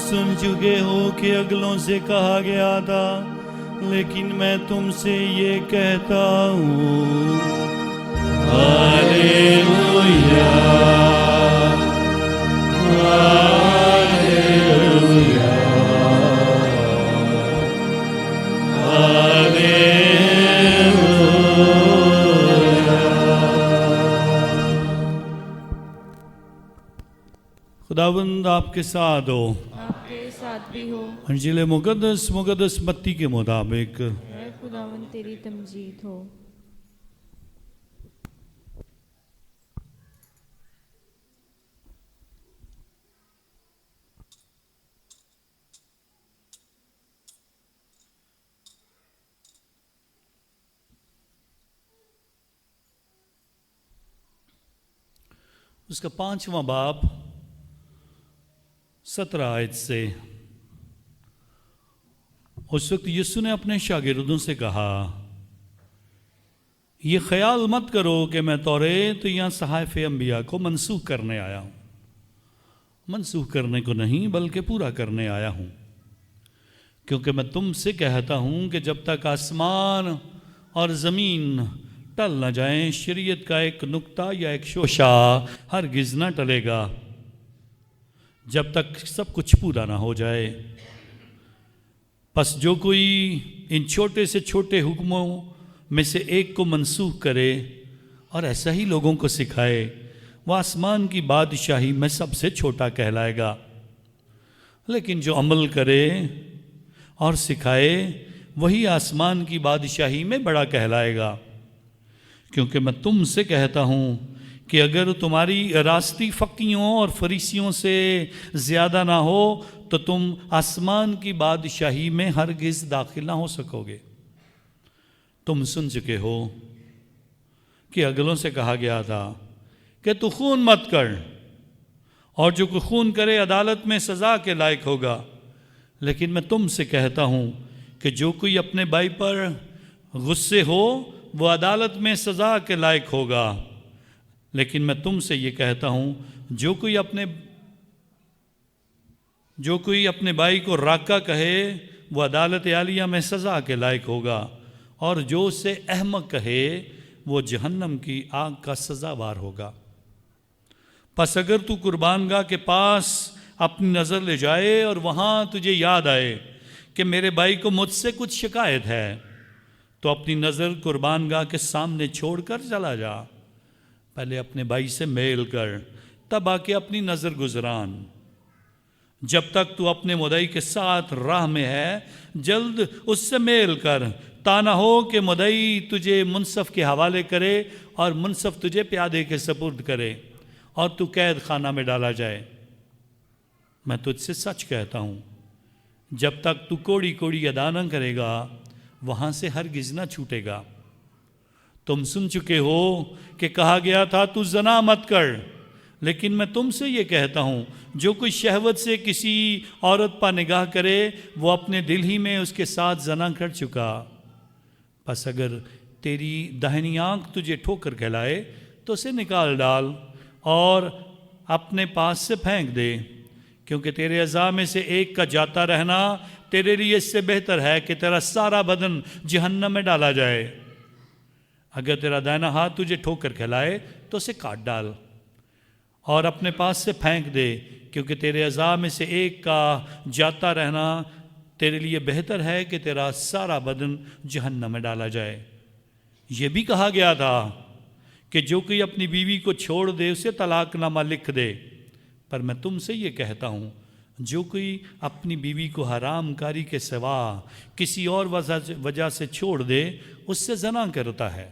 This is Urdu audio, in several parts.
سن چکے ہو کہ اگلوں سے کہا گیا تھا، لیکن میں تم سے یہ کہتا ہوں، ہالےلویا، ہالےلویا، خداوند آپ کے ساتھ ہو، آپ کے ساتھ بھی ہو۔ انجیل مقدس متی کے مطابق۔ اے خداوند تیری تمجید ہو۔ اس کا 5واں باب 17 آیت سے۔ اس وقت یسوع نے اپنے شاگردوں سے کہا، یہ خیال مت کرو کہ میں توریت یا صحائف انبیاء کو منسوخ کرنے آیا ہوں۔ منسوخ کرنے کو نہیں بلکہ پورا کرنے آیا ہوں، کیونکہ میں تم سے کہتا ہوں کہ جب تک آسمان اور زمین ٹل نہ جائیں، شریعت کا ایک نقطہ یا ایک شوشہ ہرگز نہ ٹلے گا، جب تک سب کچھ پورا نہ ہو جائے۔ پس جو کوئی ان چھوٹے سے چھوٹے حکموں میں سے ایک کو منسوخ کرے اور ایسا ہی لوگوں کو سکھائے، وہ آسمان کی بادشاہی میں سب سے چھوٹا کہلائے گا، لیکن جو عمل کرے اور سکھائے وہی آسمان کی بادشاہی میں بڑا کہلائے گا۔ کیونکہ میں تم سے کہتا ہوں کہ اگر تمہاری راستی فقیوں اور فریسیوں سے زیادہ نہ ہو تو تم آسمان کی بادشاہی میں ہرگز داخل نہ ہو سکو گے۔ تم سن چکے ہو کہ اگلوں سے کہا گیا تھا کہ تو خون مت کر، اور جو کوئی خون کرے عدالت میں سزا کے لائق ہوگا۔ لیکن میں تم سے کہتا ہوں کہ جو کوئی اپنے بھائی پر غصے ہو وہ عدالت میں سزا کے لائق ہوگا۔ لیکن میں تم سے یہ کہتا ہوں، جو کوئی اپنے بھائی کو راکا کہے وہ عدالت عالیہ میں سزا کے لائق ہوگا، اور جو اسے احمق کہے وہ جہنم کی آگ کا سزاوار ہوگا۔ پس اگر تو قربان گاہ کے پاس اپنی نظر لے جائے اور وہاں تجھے یاد آئے کہ میرے بھائی کو مجھ سے کچھ شکایت ہے، تو اپنی نظر قربان گاہ کے سامنے چھوڑ کر چلا جا۔ پہلے اپنے بھائی سے میل کر، تب آ کے اپنی نظر گزران۔ جب تک تو اپنے مدعی کے ساتھ راہ میں ہے، جلد اس سے میل کر، تا نہ ہو کہ مدعی تجھے منصف کے حوالے کرے اور منصف تجھے پیادے کے سپرد کرے اور تو قید خانہ میں ڈالا جائے۔ میں تجھ سے سچ کہتا ہوں، جب تک تو کوڑی کوڑی ادا نہ کرے گا وہاں سے ہرگز نہ چھوٹے گا۔ تم سن چکے ہو کہ کہا گیا تھا تو زنا مت کر، لیکن میں تم سے یہ کہتا ہوں، جو کوئی شہوت سے کسی عورت پر نگاہ کرے وہ اپنے دل ہی میں اس کے ساتھ زنا کر چکا۔ پس اگر تیری داہنی آنکھ تجھے ٹھوکر کھلائے تو اسے نکال ڈال اور اپنے پاس سے پھینک دے، کیونکہ تیرے اعضاء میں سے ایک کا جاتا رہنا تیرے لیے اس سے بہتر ہے کہ تیرا سارا بدن جہنم میں ڈالا جائے۔ اگر تیرا دائنا ہاتھ تجھے ٹھوکر کھلائے تو اسے کاٹ ڈال اور اپنے پاس سے پھینک دے، کیونکہ تیرے اعضاء میں سے ایک کا جاتا رہنا تیرے لیے بہتر ہے کہ تیرا سارا بدن جہنم میں ڈالا جائے۔ یہ بھی کہا گیا تھا کہ جو کوئی اپنی بیوی کو چھوڑ دے اسے طلاق نامہ لکھ دے، پر میں تم سے یہ کہتا ہوں، جو کوئی اپنی بیوی کو حرام کاری کے سوا کسی اور وجہ سے چھوڑ دے اس سے زنا کرتا ہے،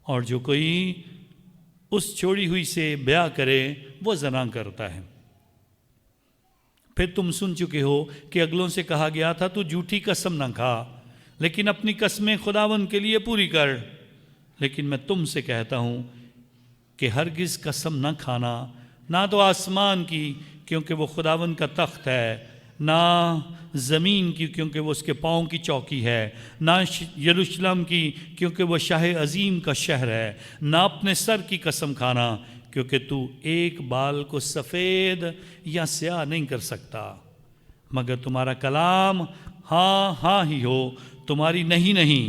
اور جو کوئی اس چھوڑی ہوئی سے بیاہ کرے وہ زنا کرتا ہے۔ پھر تم سن چکے ہو کہ اگلوں سے کہا گیا تھا تو جھوٹی قسم نہ کھا، لیکن اپنی قسمیں خداوند کے لیے پوری کر۔ لیکن میں تم سے کہتا ہوں کہ ہرگز قسم نہ کھانا، نہ تو آسمان کی کیونکہ وہ خداوند کا تخت ہے، نہ زمین کی کیونکہ وہ اس کے پاؤں کی چوکی ہے، نہ یروشلم کی کیونکہ وہ شاہ عظیم کا شہر ہے، نہ اپنے سر کی قسم کھانا کیونکہ تو ایک بال کو سفید یا سیاہ نہیں کر سکتا۔ مگر تمہارا کلام ہاں ہاں ہی ہو، تمہاری نہیں نہیں،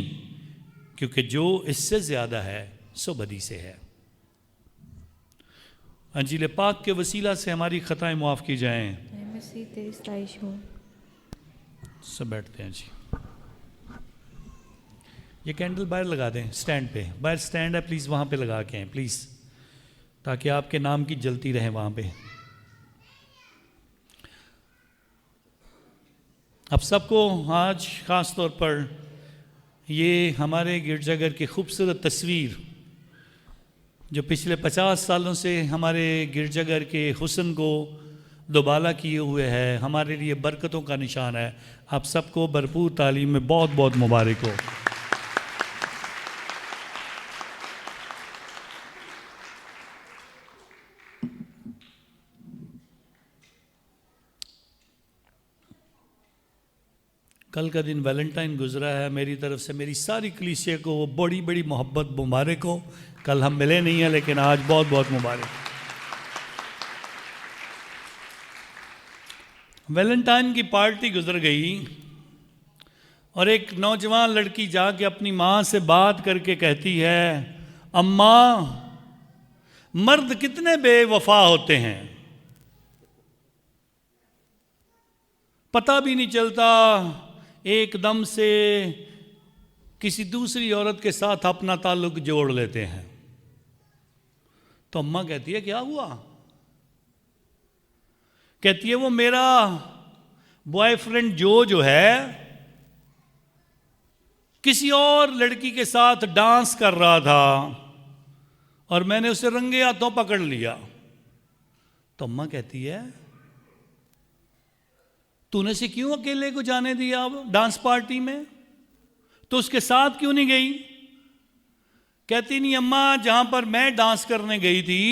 کیونکہ جو اس سے زیادہ ہے سو بدی سے ہے۔ انجیل پاک کے وسیلہ سے ہماری خطائیں معاف کی جائیں۔ اے مسیح تیری ستائش ہو۔ سب بیٹھتے ہیں جی۔ یہ کینڈل باہر لگا دیں سٹینڈ پہ، باہر سٹینڈ ہے پلیز وہاں پہ لگا کے آئیں پلیز، تاکہ آپ کے نام کی جلتی رہے وہاں پہ۔ اب سب کو آج خاص طور پر یہ ہمارے گرجا گھر کی خوبصورت تصویر جو پچھلے 50 سالوں سے ہمارے گرجا گھر کے حسن کو دوبالا کیے ہوئے ہے، ہمارے لیے برکتوں کا نشان ہے۔ آپ سب کو بھرپور تعلیم میں بہت بہت مبارک ہو۔ کل کا دن ویلنٹائن گزرا ہے، میری طرف سے میری ساری کلیسیا کو وہ بڑی بڑی محبت مبارک ہو۔ کل ہم ملے نہیں ہیں لیکن آج بہت بہت مبارک۔ ویلنٹائن کی پارٹی گزر گئی اور ایک نوجوان لڑکی جا کے اپنی ماں سے بات کر کے کہتی ہے، اماں مرد کتنے بے وفا ہوتے ہیں، پتہ بھی نہیں چلتا، ایک دم سے کسی دوسری عورت کے ساتھ اپنا تعلق جوڑ لیتے ہیں۔ تو اماں کہتی ہے کیا ہوا؟ کہتی ہے وہ میرا بوائے فرینڈ جو ہے کسی اور لڑکی کے ساتھ ڈانس کر رہا تھا اور میں نے اسے رنگے ہاتھوں پکڑ لیا۔ تو اماں کہتی ہے تو نے سے کیوں اکیلے کو جانے دیا اب ڈانس پارٹی میں؟ تو اس کے ساتھ کیوں نہیں گئی؟ کہتی نہیں اماں، جہاں پر میں ڈانس کرنے گئی تھی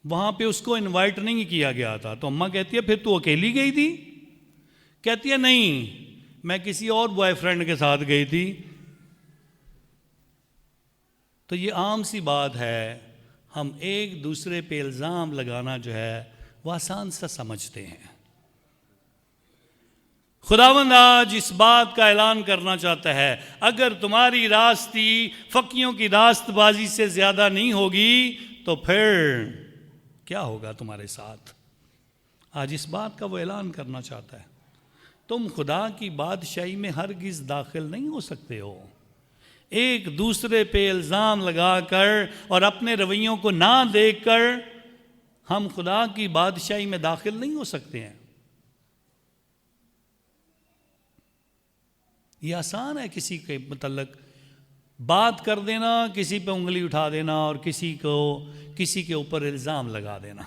وہاں پہ اس کو انوائٹ نہیں کیا گیا تھا۔ تو اماں کہتی ہے پھر تو اکیلی گئی تھی؟ کہتی ہے نہیں، میں کسی اور بوائے فرینڈ کے ساتھ گئی تھی۔ تو یہ عام سی بات ہے، ہم ایک دوسرے پہ الزام لگانا جو ہے وہ آسان سا سمجھتے ہیں۔ خداوند آج اس بات کا اعلان کرنا چاہتا ہے، اگر تمہاری راستی فقیوں کی راست بازی سے زیادہ نہیں ہوگی تو پھر کیا ہوگا تمہارے ساتھ؟ آج اس بات کا وہ اعلان کرنا چاہتا ہے، تم خدا کی بادشاہی میں ہرگز داخل نہیں ہو سکتے ہو۔ ایک دوسرے پہ الزام لگا کر اور اپنے رویوں کو نہ دیکھ کر ہم خدا کی بادشاہی میں داخل نہیں ہو سکتے ہیں۔ یہ آسان ہے کسی کے متعلق بات کر دینا، کسی پہ انگلی اٹھا دینا اور کسی کے اوپر الزام لگا دینا۔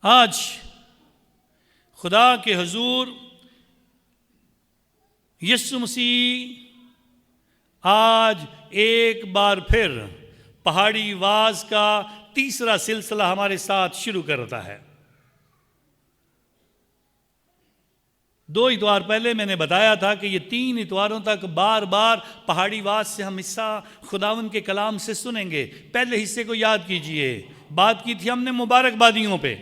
آج خدا کے حضور یسوع مسیح آج ایک بار پھر پہاڑی واز کا تیسرا سلسلہ ہمارے ساتھ شروع کرتا ہے۔ 2 اتوار پہلے میں نے بتایا تھا کہ یہ 3 اتواروں تک بار بار پہاڑی واز سے ہم حصہ خداوند کے کلام سے سنیں گے۔ پہلے حصے کو یاد کیجئے، بات کی تھی ہم نے مبارکبادیوں پہ۔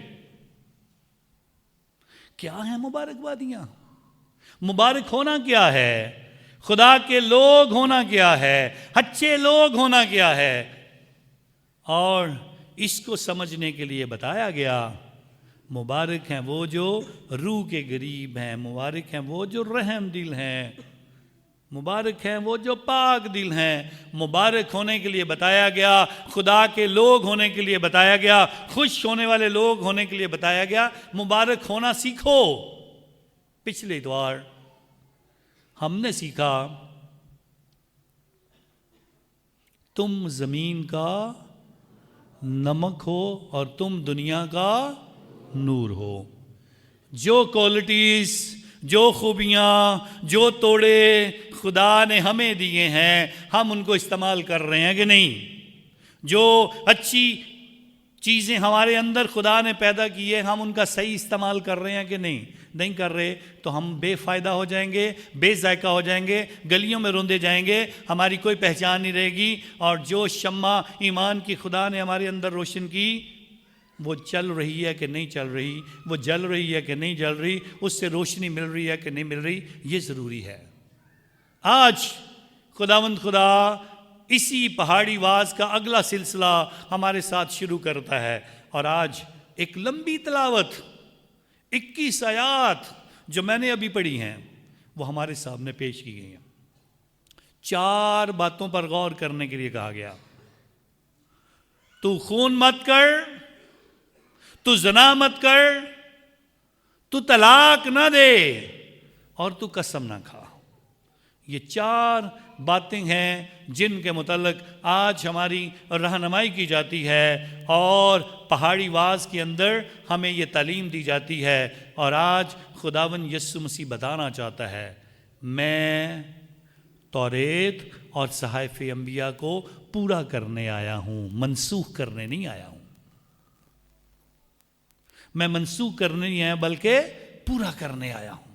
کیا ہیں مبارکبادیاں؟ مبارک ہونا کیا ہے؟ خدا کے لوگ ہونا کیا ہے؟ اچھے لوگ ہونا کیا ہے؟ اور اس کو سمجھنے کے لیے بتایا گیا، مبارک ہیں وہ جو روح کے غریب ہیں، مبارک ہیں وہ جو رحم دل ہیں، مبارک ہیں وہ جو پاک دل ہیں۔ مبارک ہونے کے لیے بتایا گیا، خدا کے لوگ ہونے کے لیے بتایا گیا، خوش ہونے والے لوگ ہونے کے لیے بتایا گیا۔ مبارک ہونا سیکھو۔ پچھلے اتوار ہم نے سیکھا تم زمین کا نمک ہو اور تم دنیا کا نور ہو۔ جو کوالٹیز، جو خوبیاں، جو توڑے خدا نے ہمیں دیے ہیں، ہم ان کو استعمال کر رہے ہیں کہ نہیں؟ جو اچھی چیزیں ہمارے اندر خدا نے پیدا کی ہے، ہم ان کا صحیح استعمال کر رہے ہیں کہ نہیں کر رہے تو ہم بے فائدہ ہو جائیں گے، بے ذائقہ ہو جائیں گے، گلیوں میں روندے جائیں گے، ہماری کوئی پہچان نہیں رہے گی۔ اور جو شمع ایمان کی خدا نے ہمارے اندر روشن کی، وہ چل رہی ہے کہ نہیں چل رہی، وہ جل رہی ہے کہ نہیں جل رہی، اس سے روشنی مل رہی ہے کہ نہیں مل رہی، یہ ضروری ہے۔ آج خداوند خدا اسی پہاڑی واز کا اگلا سلسلہ ہمارے ساتھ شروع کرتا ہے، اور آج ایک لمبی تلاوت 21 آیات جو میں نے ابھی پڑھی ہیں وہ ہمارے سامنے پیش کی گئی ہیں۔ 4 باتوں پر غور کرنے کے لیے کہا گیا۔ تو خون مت کر، تو زنا مت کر، تو طلاق نہ دے، اور تو قسم نہ کھا۔ یہ 4 باتیں ہیں جن کے متعلق آج ہماری رہنمائی کی جاتی ہے، اور پہاڑی واز کے اندر ہمیں یہ تعلیم دی جاتی ہے، اور آج خداوند یسوع مسیح بتانا چاہتا ہے میں توریت اور صحائف انبیاء کو پورا کرنے آیا ہوں، منسوخ کرنے نہیں آیا ہوں۔ میں منسوخ کرنے نہیں آیا بلکہ پورا کرنے آیا ہوں۔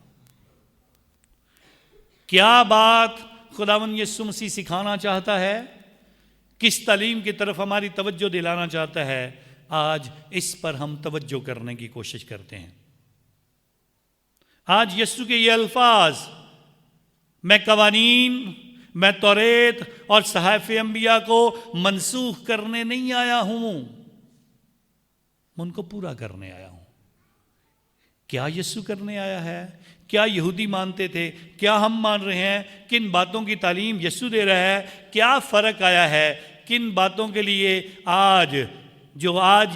کیا بات خداوند یسوع مسیح سکھانا چاہتا ہے، کس تعلیم کی طرف ہماری توجہ دلانا چاہتا ہے، آج اس پر ہم توجہ کرنے کی کوشش کرتے ہیں۔ آج یسوع کے یہ الفاظ، میں قوانین، میں توریت اور صحائف انبیاء کو منسوخ کرنے نہیں آیا ہوں، میں ان کو پورا کرنے آیا ہوں۔ کیا یسوع کرنے آیا ہے؟ کیا یہودی مانتے تھے؟ کیا ہم مان رہے ہیں؟ کن باتوں کی تعلیم یسوع دے رہا ہے؟ کیا فرق آیا ہے؟ کن باتوں کے لیے آج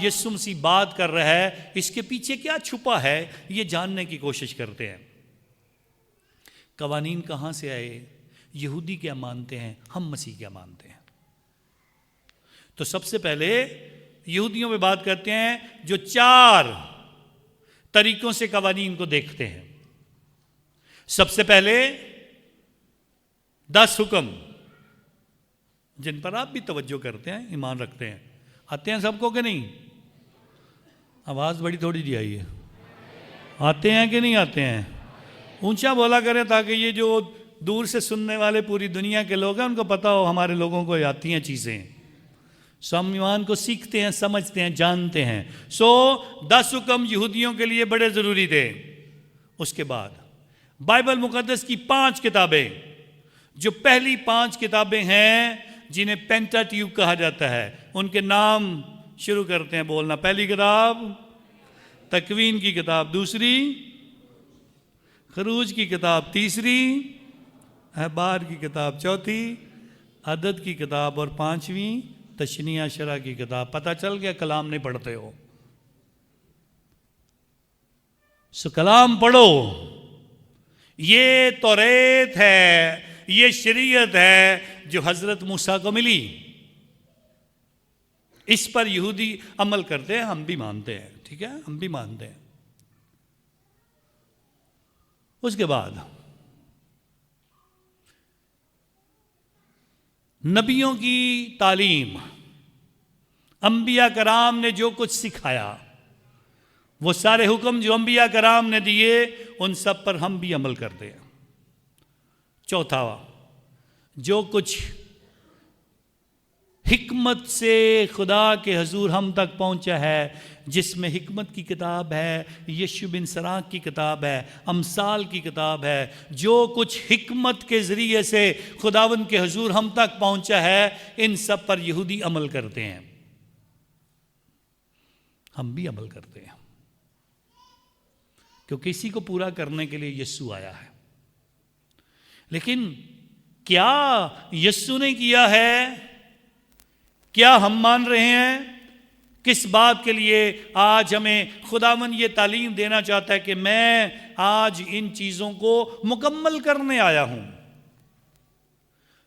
یسوع مسیح بات کر رہا ہے، اس کے پیچھے کیا چھپا ہے، یہ جاننے کی کوشش کرتے ہیں۔ قوانین کہاں سے آئے؟ یہودی کیا مانتے ہیں، ہم مسیح کیا مانتے ہیں؟ تو سب سے پہلے یہودیوں پہ بات کرتے ہیں جو 4 طریقوں سے قوانین کو دیکھتے ہیں۔ سب سے پہلے 10 حکم، جن پر آپ بھی توجہ کرتے ہیں، ایمان رکھتے ہیں، آتے ہیں سب کو کہ نہیں؟ آواز بڑی تھوڑی جی آئی ہے، آتے ہیں کہ نہیں آتے ہیں؟ اونچا بولا کریں تاکہ یہ جو دور سے سننے والے پوری دنیا کے لوگ ہیں ان کو پتا ہو ہمارے لوگوں کو آتی ہیں چیزیں، سو ہم ایمان کو سیکھتے ہیں، سمجھتے ہیں، جانتے ہیں۔ 10 حکم یہودیوں کے لیے بڑے ضروری تھے۔ اس کے بعد بائبل مقدس کی 5 کتابیں، جو پہلی 5 کتابیں ہیں جنہیں پینٹاٹیوک کہا جاتا ہے، ان کے نام شروع کرتے ہیں بولنا۔ پہلی کتاب تکوین کی کتاب، دوسری خروج کی کتاب، تیسری احبار کی کتاب، چوتھی عدد کی کتاب، اور 5ویں تشنیہ شرح کی کتاب۔ پتہ چل گیا کلام نہیں پڑھتے ہو، سو کلام پڑھو۔ یہ توریت ہے، یہ شریعت ہے جو حضرت موسیٰ کو ملی، اس پر یہودی عمل کرتے ہیں، ہم بھی مانتے ہیں، ٹھیک ہے، ہم بھی مانتے ہیں۔ اس کے بعد نبیوں کی تعلیم، انبیاء کرام نے جو کچھ سکھایا، وہ سارے حکم جو انبیاء کرام نے دیے، ان سب پر ہم بھی عمل کرتے ہیں۔ چوتھا، جو کچھ حکمت سے خدا کے حضور ہم تک پہنچا ہے، جس میں حکمت کی کتاب ہے، یشوع بن سراق کی کتاب ہے، امثال کی کتاب ہے، جو کچھ حکمت کے ذریعے سے خداوند کے حضور ہم تک پہنچا ہے، ان سب پر یہودی عمل کرتے ہیں، ہم بھی عمل کرتے ہیں، کیونکہ اسی کو پورا کرنے کے لیے یسوع آیا ہے۔ لیکن کیا یسوع نے کیا ہے؟ کیا ہم مان رہے ہیں؟ کس بات کے لیے آج ہمیں خداوند یہ تعلیم دینا چاہتا ہے کہ میں آج ان چیزوں کو مکمل کرنے آیا ہوں؟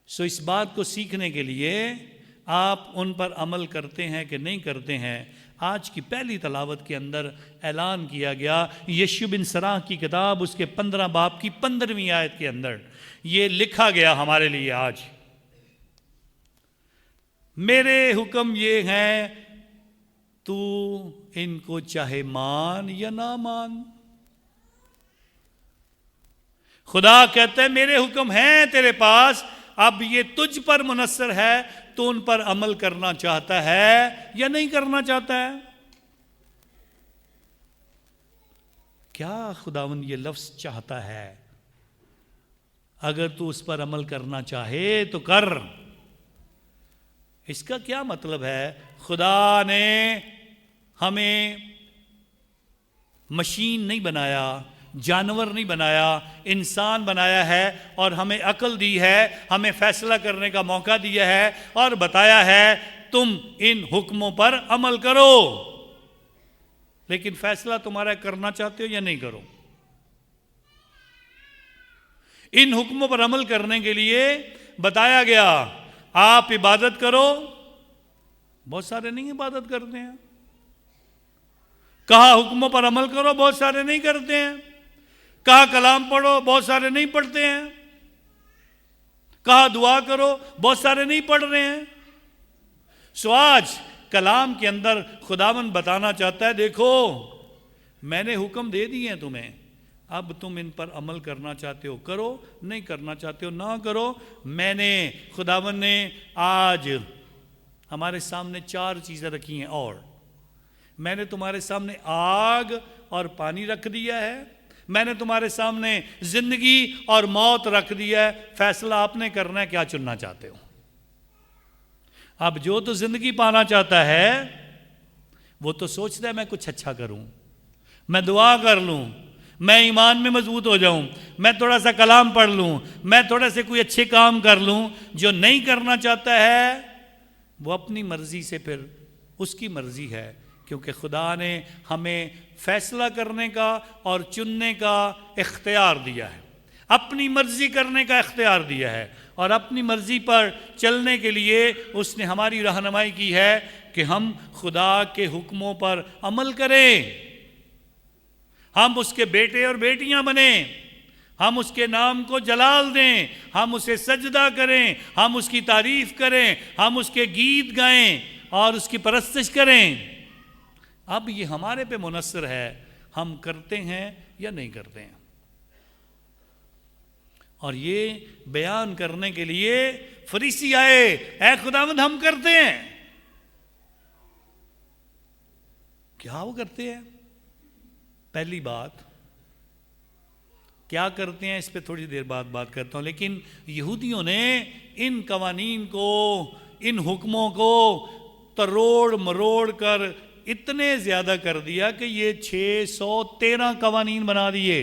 اس بات کو سیکھنے کے لیے آپ ان پر عمل کرتے ہیں کہ نہیں کرتے ہیں؟ آج کی پہلی تلاوت کے اندر اعلان کیا گیا، یشوع بن سراق کی کتاب، اس کے 15 باب کی 15ویں آیت کے اندر یہ لکھا گیا ہمارے لیے آج، میرے حکم یہ ہیں، تو ان کو چاہے مان یا نہ مان۔ خدا کہتا ہے میرے حکم ہیں تیرے پاس، اب یہ تجھ پر منحصر ہے، تو ان پر عمل کرنا چاہتا ہے یا نہیں کرنا چاہتا ہے؟ کیا خداوند یہ لفظ چاہتا ہے؟ اگر تو اس پر عمل کرنا چاہے تو کر۔ اس کا کیا مطلب ہے؟ خدا نے ہمیں مشین نہیں بنایا، جانور نہیں بنایا، انسان بنایا ہے اور ہمیں عقل دی ہے، ہمیں فیصلہ کرنے کا موقع دیا ہے اور بتایا ہے تم ان حکموں پر عمل کرو۔ لیکن فیصلہ تمہارا کرنا چاہتے ہو یا نہیں کرو؟ ان حکموں پر عمل کرنے کے لیے بتایا گیا آپ عبادت کرو، بہت سارے نہیں عبادت کرتے ہیں۔ کہا حکموں پر عمل کرو، بہت سارے نہیں کرتے ہیں۔ کہا کلام پڑھو، بہت سارے نہیں پڑھتے ہیں۔ کہا دعا کرو، بہت سارے نہیں پڑھ رہے ہیں۔ سو آج کلام کے اندر خداوند بتانا چاہتا ہے دیکھو میں نے حکم دے دیے ہیں تمہیں، اب تم ان پر عمل کرنا چاہتے ہو کرو، نہیں کرنا چاہتے ہو نہ کرو۔ میں نے خداوند نے آج ہمارے سامنے 4 چیزیں رکھی ہیں، اور میں نے تمہارے سامنے آگ اور پانی رکھ دیا ہے، میں نے تمہارے سامنے زندگی اور موت رکھ دیا ہے، فیصلہ آپ نے کرنا ہے کیا چننا چاہتے ہو۔ اب جو تو زندگی پانا چاہتا ہے وہ تو سوچتا ہے میں کچھ اچھا کروں، میں دعا کر لوں، میں ایمان میں مضبوط ہو جاؤں، میں تھوڑا سا کلام پڑھ لوں، میں تھوڑا سے کوئی اچھے کام کر لوں۔ جو نہیں کرنا چاہتا ہے وہ اپنی مرضی سے، پھر اس کی مرضی ہے، کیونکہ خدا نے ہمیں فیصلہ کرنے کا اور چننے کا اختیار دیا ہے، اپنی مرضی کرنے کا اختیار دیا ہے، اور اپنی مرضی پر چلنے کے لیے اس نے ہماری رہنمائی کی ہے کہ ہم خدا کے حکموں پر عمل کریں، ہم اس کے بیٹے اور بیٹیاں بنیں، ہم اس کے نام کو جلال دیں، ہم اسے سجدہ کریں، ہم اس کی تعریف کریں، ہم اس کے گیت گائیں اور اس کی پرستش کریں۔ اب یہ ہمارے پہ منحصر ہے ہم کرتے ہیں یا نہیں کرتے ہیں۔ اور یہ بیان کرنے کے لیے فریسی آئے، اے خداوند ہم کرتے ہیں۔ کیا وہ کرتے ہیں؟ پہلی بات کیا کرتے ہیں اس پہ تھوڑی دیر بعد بات کرتا ہوں، لیکن یہودیوں نے ان قوانین کو، ان حکموں کو تروڑ مروڑ کر اتنے زیادہ کر دیا کہ یہ 613 قوانین بنا دیے،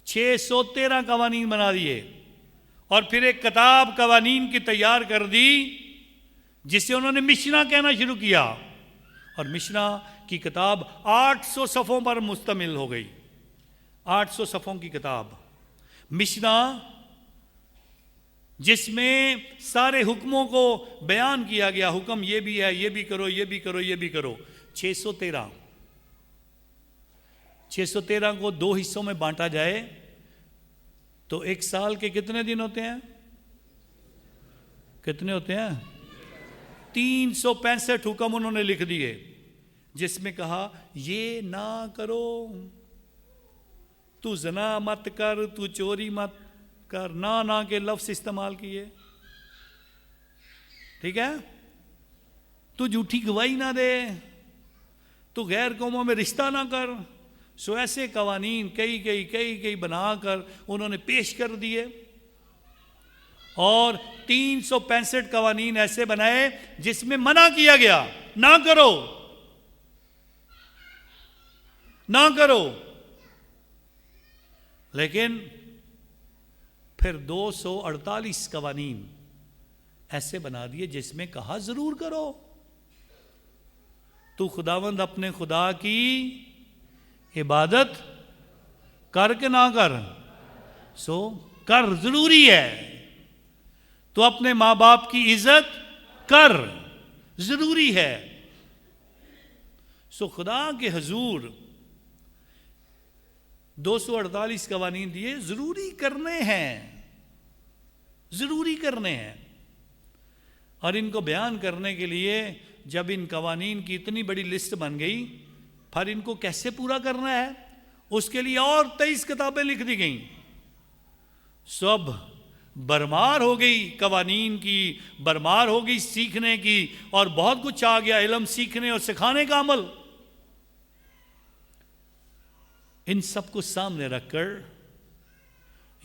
613 قوانین بنا دیے، اور پھر ایک کتاب قوانین کی تیار کر دی جسے انہوں نے مشنا کہنا شروع کیا، اور مشنا کی کتاب 800 صفحوں پر مشتمل ہو گئی، 800 صفحوں کی کتاب مشنا، جس میں سارے حکموں کو بیان کیا گیا، حکم یہ بھی ہے، یہ بھی کرو، یہ بھی کرو، یہ بھی کرو۔ 613 کو 2 حصوں میں بانٹا جائے تو ایک سال کے کتنے دن ہوتے ہیں؟ کتنے ہوتے ہیں؟ 365 حکم انہوں نے لکھ دیے، جس میں کہا یہ نہ کرو، تو زنا مت کر، تو چوری مت کر، نہ کے لفظ استعمال کیے، ٹھیک ہے، تو جھوٹی گواہی نہ دے، تو غیر قوموں میں رشتہ نہ کر۔ سو ایسے قوانین کئی بنا کر انہوں نے پیش کر دیے، اور 365 قوانین ایسے بنائے جس میں منع کیا گیا نہ کرو، نہ کرو، لیکن پھر 248 قوانین ایسے بنا دیے جس میں کہا ضرور کرو۔ تو خداوند اپنے خدا کی عبادت کر کے نہ کر، سو کر، ضروری ہے۔ تو اپنے ماں باپ کی عزت کر، ضروری ہے۔ سو خدا کے حضور 248 قوانین دیے، ضروری کرنے ہیں، ضروری کرنے ہیں۔ اور ان کو بیان کرنے کے لیے جب ان قوانین کی اتنی بڑی لسٹ بن گئی، پھر ان کو کیسے پورا کرنا ہے، اس کے لیے اور 23 کتابیں لکھ دی گئیں۔ سب برمار ہو گئی، قوانین کی برمار ہو گئی، سیکھنے کی، اور بہت کچھ آ گیا، علم سیکھنے اور سکھانے کا عمل۔ ان سب کو سامنے رکھ کر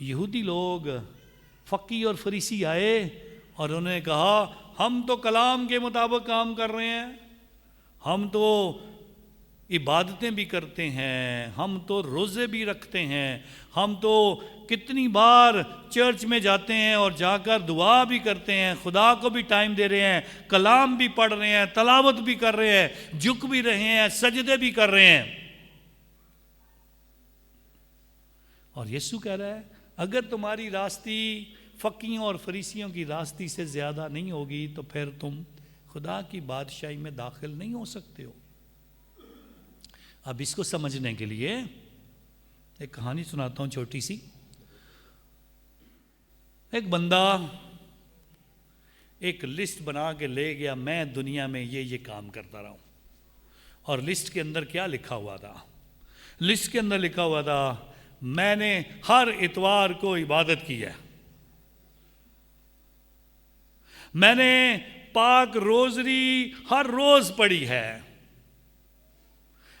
یہودی لوگ فقی اور فریسی آئے اور انہوں نے کہا ہم تو کلام کے مطابق کام کر رہے ہیں، ہم تو عبادتیں بھی کرتے ہیں، ہم تو روزے بھی رکھتے ہیں، ہم تو کتنی بار چرچ میں جاتے ہیں اور جا کر دعا بھی کرتے ہیں، خدا کو بھی ٹائم دے رہے ہیں، کلام بھی پڑھ رہے ہیں، تلاوت بھی کر رہے ہیں، جھک بھی رہے ہیں، سجدے بھی کر رہے ہیں۔ اور یسوع کہہ رہا ہے اگر تمہاری راستی فقیوں اور فریسیوں کی راستی سے زیادہ نہیں ہوگی تو پھر تم خدا کی بادشاہی میں داخل نہیں ہو سکتے ہو۔ اب اس کو سمجھنے کے لیے ایک کہانی سناتا ہوں چھوٹی سی۔ ایک بندہ ایک لسٹ بنا کے لے گیا، میں دنیا میں یہ کام کرتا رہا ہوں، اور لسٹ کے اندر کیا لکھا ہوا تھا؟ لسٹ کے اندر لکھا ہوا تھا میں نے ہر اتوار کو عبادت کی ہے، میں نے پاک روزری ہر روز پڑھی ہے،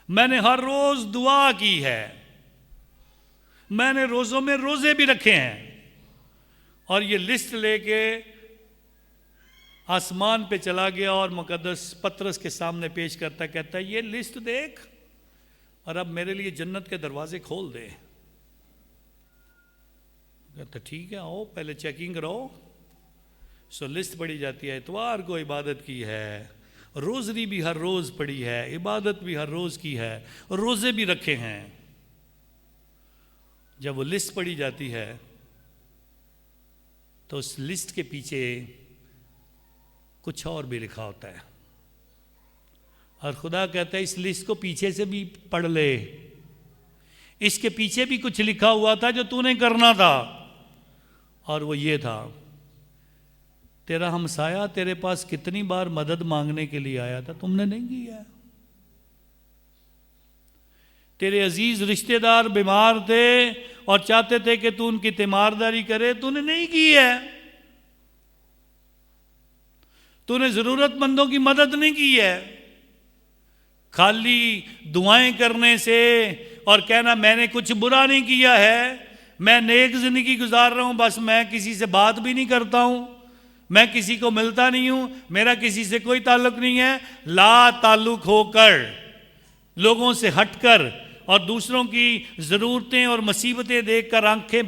میں نے ہر روز دعا کی ہے، میں نے روزوں میں روزے بھی رکھے ہیں۔ اور یہ لسٹ لے کے آسمان پہ چلا گیا اور مقدس پطرس کے سامنے پیش کرتا، کہتا ہے یہ لسٹ دیکھ اور اب میرے لیے جنت کے دروازے کھول دے۔ کہتا ٹھیک ہے آؤ پہلے چیکنگ کرو۔ سو لسٹ پڑھی جاتی ہے، اتوار کو عبادت کی ہے، روزری بھی ہر روز پڑھی ہے، عبادت بھی ہر روز کی ہے، روزے بھی رکھے ہیں۔ جب وہ لسٹ پڑھی جاتی ہے تو اس لسٹ کے پیچھے کچھ اور بھی لکھا ہوتا ہے، اور خدا کہتا ہے اس لسٹ کو پیچھے سے بھی پڑھ لے، اس کے پیچھے بھی کچھ لکھا ہوا تھا جو تو نے کرنا تھا، اور وہ یہ تھا تیرا ہمسایہ تیرے پاس کتنی بار مدد مانگنے کے لیے آیا تھا، تم نے نہیں کیا۔ تیرے عزیز رشتہ دار بیمار تھے اور چاہتے تھے کہ تو ان کی تیمارداری کرے، تو نے نہیں کی ہے۔ تو نے ضرورت مندوں کی مدد نہیں کی ہے۔ خالی دعائیں کرنے سے اور کہنا میں نے کچھ برا نہیں کیا ہے، میں نیک زندگی گزار رہا ہوں، بس میں کسی سے بات بھی نہیں کرتا ہوں، میں کسی کو ملتا نہیں ہوں، میرا کسی سے کوئی تعلق نہیں ہے، لا تعلق ہو کر، لوگوں سے ہٹ کر اور دوسروں کی ضرورتیں اور مصیبتیں دیکھ کر آنکھیں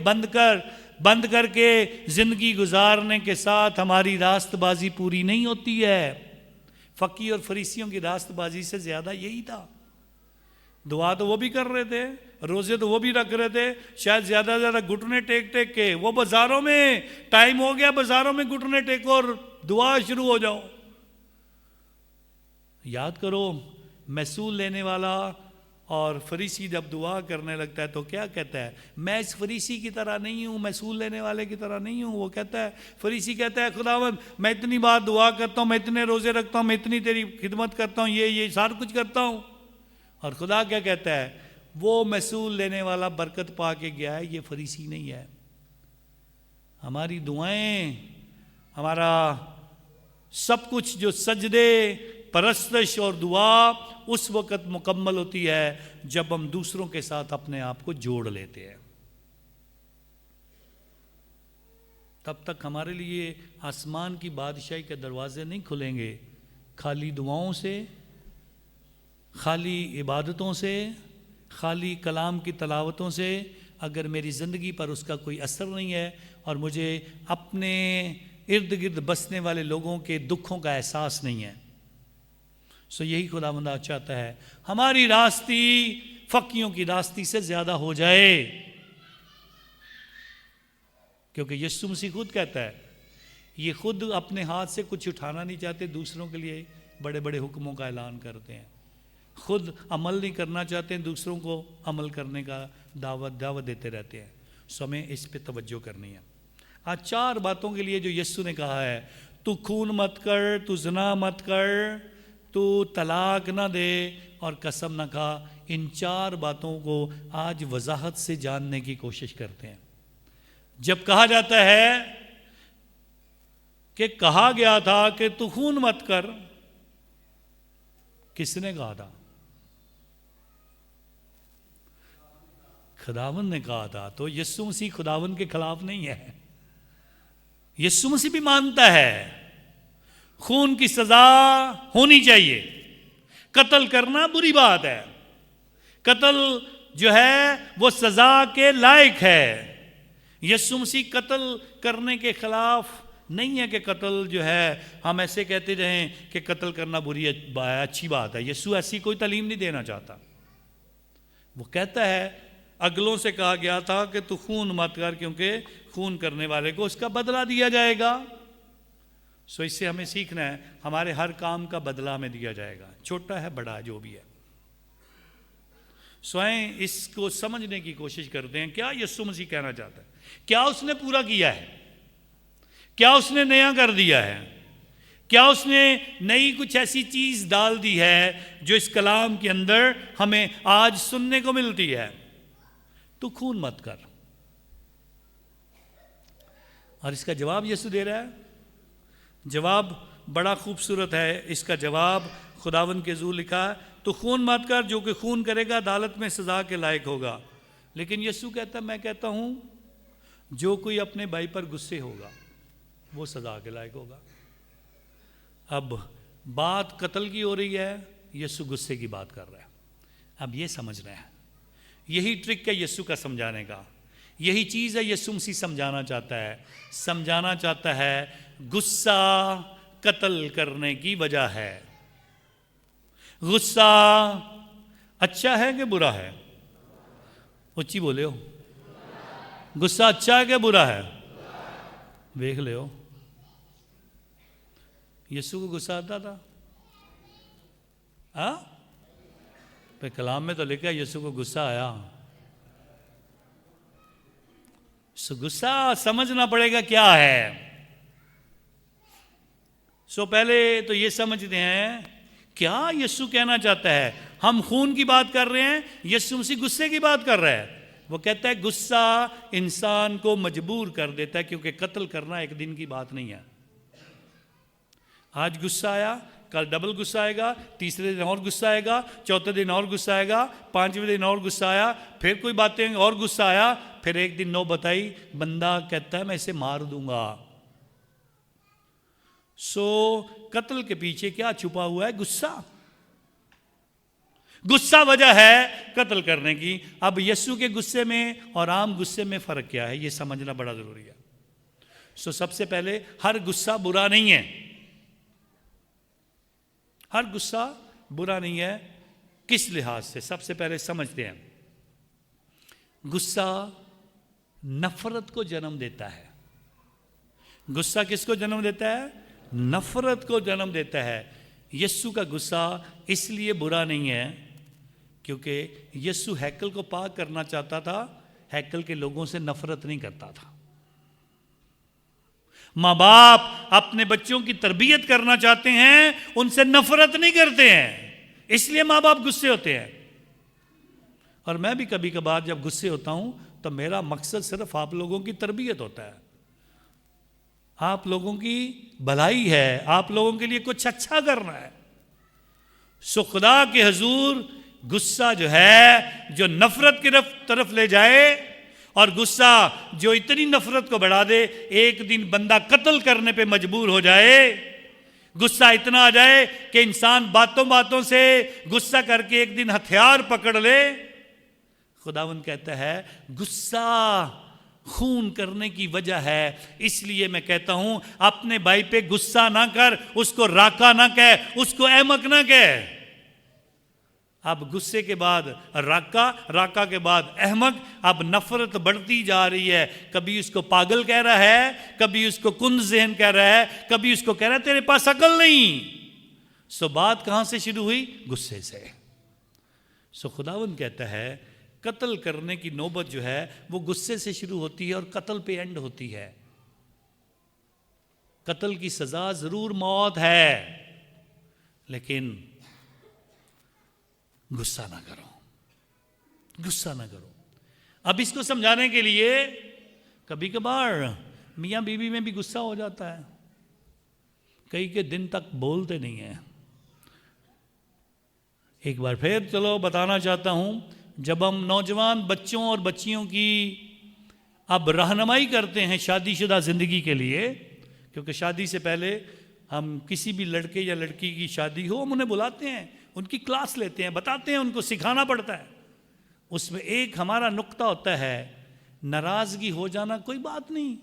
بند کر کے زندگی گزارنے کے ساتھ ہماری راست بازی پوری نہیں ہوتی ہے۔ فقی اور فریسیوں کی راست بازی سے زیادہ یہی تھا۔ دعا تو وہ بھی کر رہے تھے، روزے تو وہ بھی رکھ رہے تھے، شاید زیادہ گھٹنے ٹیک کے وہ بازاروں میں ٹائم ہو گیا، بازاروں میں گھٹنے ٹیکو اور دعا شروع ہو جاؤ۔ یاد کرو محصول لینے والا اور فریسی جب دعا کرنے لگتا ہے تو کیا کہتا ہے؟ میں اس فریسی کی طرح نہیں ہوں، محصول لینے والے کی طرح نہیں ہوں۔ وہ کہتا ہے، فریسی کہتا ہے خداوند میں اتنی بار دعا کرتا ہوں، میں اتنے روزے رکھتا ہوں، میں اتنی تیری خدمت کرتا ہوں، یہ سارا کچھ کرتا ہوں۔ اور خدا کیا کہتا ہے؟ وہ محصول لینے والا برکت پا کے گیا ہے، یہ فریسی نہیں ہے۔ ہماری دعائیں، ہمارا سب کچھ جو سجدے، پرستش اور دعا اس وقت مکمل ہوتی ہے جب ہم دوسروں کے ساتھ اپنے آپ کو جوڑ لیتے ہیں۔ تب تک ہمارے لیے آسمان کی بادشاہی کے دروازے نہیں کھلیں گے، خالی دعاؤں سے، خالی عبادتوں سے، خالی کلام کی تلاوتوں سے اگر میری زندگی پر اس کا کوئی اثر نہیں ہے اور مجھے اپنے ارد گرد بسنے والے لوگوں کے دکھوں کا احساس نہیں ہے۔ سو یہی خداوند چاہتا ہے ہماری راستی فقیوں کی راستی سے زیادہ ہو جائے، کیونکہ یسوع مسیح خود کہتا ہے، یہ خود اپنے ہاتھ سے کچھ اٹھانا نہیں چاہتے، دوسروں کے لیے بڑے بڑے حکموں کا اعلان کرتے ہیں، خود عمل نہیں کرنا چاہتے ہیں، دوسروں کو عمل کرنے کا دعوت دیتے رہتے ہیں۔ سو ہمیں اس پہ توجہ کرنی ہے۔ آج 4 باتوں کے لیے جو یسوع نے کہا ہے، تو خون مت کر، تو زنا مت کر، تو طلاق نہ دے اور قسم نہ کھا، ان 4 باتوں کو آج وضاحت سے جاننے کی کوشش کرتے ہیں۔ جب کہا جاتا ہے کہ کہا گیا تھا کہ تو خون مت کر، کس نے کہا تھا؟ خداوند نے کہا تھا. تو یسوع مسیح خداوند کے خلاف نہیں ہے. یسوع مسیح بھی مانتا ہے خون کی سزا ہونی چاہیے. قتل کرنا بری بات ہے. قتل جو ہے وہ سزا کے لائق ہے. یسوع مسیح قتل کرنے کے خلاف نہیں ہے کہ قتل جو ہے ہم ایسے کہتے رہیں کہ قتل کرنا بری اچھی بات ہے. یسوع ایسی کوئی تعلیم نہیں دینا چاہتا. وہ کہتا ہے اگلوں سے کہا گیا تھا کہ تو خون مت کر کیونکہ خون کرنے والے کو اس کا بدلہ دیا جائے گا. سو اس سے ہمیں سیکھنا ہے ہمارے ہر کام کا بدلہ ہمیں دیا جائے گا, چھوٹا ہے بڑا ہے جو بھی ہے. سوئیں اس کو سمجھنے کی کوشش کرتے ہیں کیا یسوع مسیح کہنا چاہتا ہے. کیا اس نے پورا کیا ہے؟ کیا اس نے نیا کر دیا ہے؟ کیا اس نے نئی کچھ ایسی چیز ڈال دی ہے جو اس کلام کے اندر ہمیں آج سننے کو ملتی ہے؟ تو خون مت کر. اور اس کا جواب یسوع دے رہا ہے. جواب بڑا خوبصورت ہے. اس کا جواب خداوند کے حضور لکھا ہے تو خون مت کر, جو کہ خون کرے گا عدالت میں سزا کے لائق ہوگا. لیکن یسوع کہتا ہے میں کہتا ہوں جو کوئی اپنے بھائی پر غصے ہوگا وہ سزا کے لائق ہوگا. اب بات قتل کی ہو رہی ہے, یسوع غصے کی بات کر رہا ہے. اب یہ سمجھ رہے ہیں, یہی ٹرک ہے یسوع کا سمجھانے کا, یہی چیز ہے یسوع مسیح سمجھانا چاہتا ہے. سمجھانا چاہتا ہے غصہ قتل کرنے کی وجہ ہے. غصہ اچھا ہے کہ برا ہے؟ اچھی بولے ہو. غصہ اچھا ہے کہ برا ہے؟ دیکھ لے ہو. یسوع کو غصہ آتا تھا؟ ہاں پہ کلام میں تو لکھا ہے یسوع کو غصہ آیا. سو غصہ سمجھنا پڑے گا کیا ہے. سو پہلے تو یہ سمجھتے ہیں کیا یسوع کہنا چاہتا ہے. ہم خون کی بات کر رہے ہیں, یسوع مسیح غصے کی بات کر رہا ہے. وہ کہتا ہے غصہ انسان کو مجبور کر دیتا ہے کیونکہ قتل کرنا ایک دن کی بات نہیں ہے. آج غصہ آیا, کل ڈبل غصہ آئے گا, تیسرے دن اور غصہ آئے گا, چوتھے دن اور غصہ آئے گا, پانچویں دن اور غصہ آیا, پھر کوئی باتیں اور غصہ آیا, پھر ایک دن نوبت آئی بندہ کہتا ہے میں اسے مار دوں گا. سو قتل کے پیچھے کیا چھپا ہوا ہے؟ غصہ. غصہ وجہ ہے قتل کرنے کی. اب یسوع کے غصے میں اور عام غصے میں فرق کیا ہے یہ سمجھنا بڑا ضروری ہے. سو سب سے پہلے ہر غصہ برا نہیں ہے. ہر غصہ برا نہیں ہے. کس لحاظ سے؟ سب سے پہلے سمجھتے ہیں غصہ نفرت کو جنم دیتا ہے. غصہ کس کو جنم دیتا ہے؟ نفرت کو جنم دیتا ہے. یسوع کا غصہ اس لیے برا نہیں ہے کیونکہ یسوع ہیکل کو پاک کرنا چاہتا تھا, ہیکل کے لوگوں سے نفرت نہیں کرتا تھا. ماں باپ اپنے بچوں کی تربیت کرنا چاہتے ہیں, ان سے نفرت نہیں کرتے ہیں, اس لیے ماں باپ غصے ہوتے ہیں. اور میں بھی کبھی کبھار جب غصے ہوتا ہوں تو میرا مقصد صرف آپ لوگوں کی تربیت ہوتا ہے, آپ لوگوں کی بھلائی ہے, آپ لوگوں کے لیے کچھ اچھا کرنا ہے. سو خدا کے حضور غصہ جو ہے جو نفرت کی طرف لے جائے, اور غصہ جو اتنی نفرت کو بڑھا دے ایک دن بندہ قتل کرنے پہ مجبور ہو جائے. غصہ اتنا آ جائے کہ انسان باتوں باتوں سے غصہ کر کے ایک دن ہتھیار پکڑ لے. خداوند کہتا ہے غصہ خون کرنے کی وجہ ہے. اس لیے میں کہتا ہوں اپنے بھائی پہ غصہ نہ کر, اس کو راکا نہ کہہ, اس کو احمق نہ کہہ. اب غصے کے بعد راکا, راکا کے بعد احمق, اب نفرت بڑھتی جا رہی ہے. کبھی اس کو پاگل کہہ رہا ہے, کبھی اس کو کند ذہن کہہ رہا ہے, کبھی اس کو کہہ رہا ہے تیرے پاس عقل نہیں. سو بات کہاں سے شروع ہوئی؟ غصے سے. سو خداوند کہتا ہے قتل کرنے کی نوبت جو ہے وہ غصے سے شروع ہوتی ہے اور قتل پہ اینڈ ہوتی ہے. قتل کی سزا ضرور موت ہے, لیکن غصہ نہ کرو, غصہ نہ کرو. اب اس کو سمجھانے کے لیے کبھی کبھار میاں بیوی میں بھی غصہ ہو جاتا ہے, کئی کے دن تک بولتے نہیں ہیں. ایک بار پھر چلو بتانا چاہتا ہوں جب ہم نوجوان بچوں اور بچیوں کی اب رہنمائی کرتے ہیں شادی شدہ زندگی کے لیے، کیونکہ شادی سے پہلے ہم کسی بھی لڑکے یا لڑکی کی شادی ہو ہم انہیں بلاتے ہیں، ان کی کلاس لیتے ہیں، بتاتے ہیں، ان کو سکھانا پڑتا ہے۔ اس میں ایک ہمارا نقطہ ہوتا ہے ناراضگی ہو جانا کوئی بات نہیں،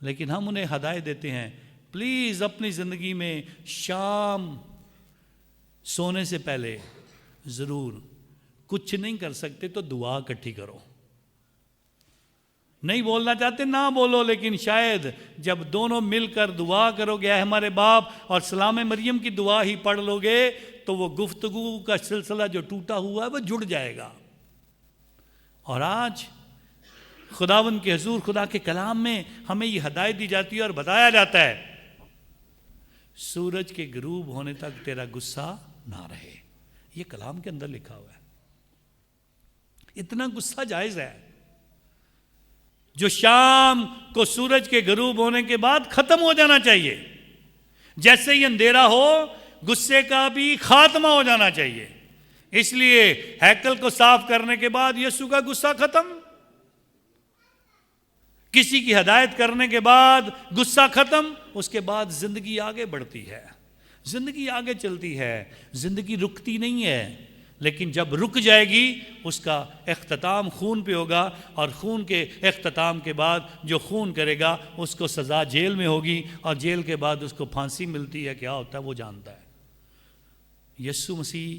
لیکن ہم انہیں ہدایت دیتے ہیں پلیز اپنی زندگی میں شام سونے سے پہلے ضرور، کچھ نہیں کر سکتے تو دعا اکٹھی کرو، نہیں بولنا چاہتے نہ بولو، لیکن شاید جب دونوں مل کر دعا کرو گے اے ہمارے باپ اور سلام مریم کی دعا ہی پڑھ لو گے تو وہ گفتگو کا سلسلہ جو ٹوٹا ہوا ہے وہ جڑ جائے گا۔ اور آج خداوند کے حضور خدا کے کلام میں ہمیں یہ ہدایت دی جاتی ہے اور بتایا جاتا ہے سورج کے غروب ہونے تک تیرا غصہ نہ رہے، یہ کلام کے اندر لکھا ہوا ہے۔ اتنا غصہ جائز ہے جو شام کو سورج کے غروب ہونے کے بعد ختم ہو جانا چاہیے، جیسے ہی اندھیرا ہو غصے کا بھی خاتمہ ہو جانا چاہیے۔ اس لیے ہیکل کو صاف کرنے کے بعد یسوع کا غصہ ختم، کسی کی ہدایت کرنے کے بعد غصہ ختم، اس کے بعد زندگی آگے بڑھتی ہے، زندگی آگے چلتی ہے، زندگی رکتی نہیں ہے، لیکن جب رک جائے گی اس کا اختتام خون پہ ہوگا، اور خون کے اختتام کے بعد جو خون کرے گا اس کو سزا جیل میں ہوگی، اور جیل کے بعد اس کو پھانسی ملتی ہے، کیا ہوتا ہے وہ جانتا ہے۔ یسوع مسیح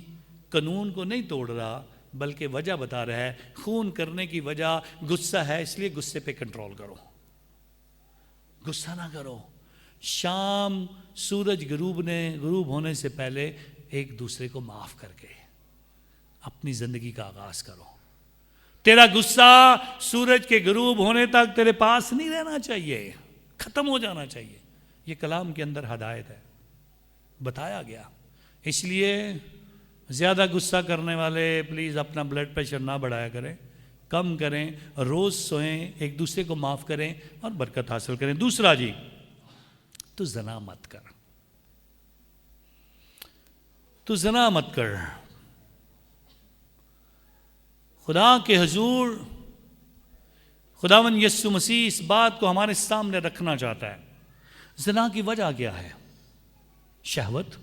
قانون کو نہیں توڑ رہا بلکہ وجہ بتا رہا ہے، خون کرنے کی وجہ غصہ ہے، اس لیے غصے پہ کنٹرول کرو، غصہ نہ کرو۔ شام سورج غروب ہونے سے پہلے ایک دوسرے کو معاف کر کے اپنی زندگی کا آغاز کرو۔ تیرا غصہ سورج کے غروب ہونے تک تیرے پاس نہیں رہنا چاہیے، ختم ہو جانا چاہیے۔ یہ کلام کے اندر ہدایت ہے، بتایا گیا۔ اس لیے زیادہ غصہ کرنے والے پلیز اپنا بلڈ پریشر نہ بڑھایا کریں، کم کریں، روز سوئیں، ایک دوسرے کو معاف کریں اور برکت حاصل کریں۔ دوسرا جی، تو زنا مت کر، تو زنا مت کر۔ خدا کے حضور خداوند یسوع مسیح اس بات کو ہمارے سامنے رکھنا چاہتا ہے۔ زنا کی وجہ کیا ہے؟ شہوت۔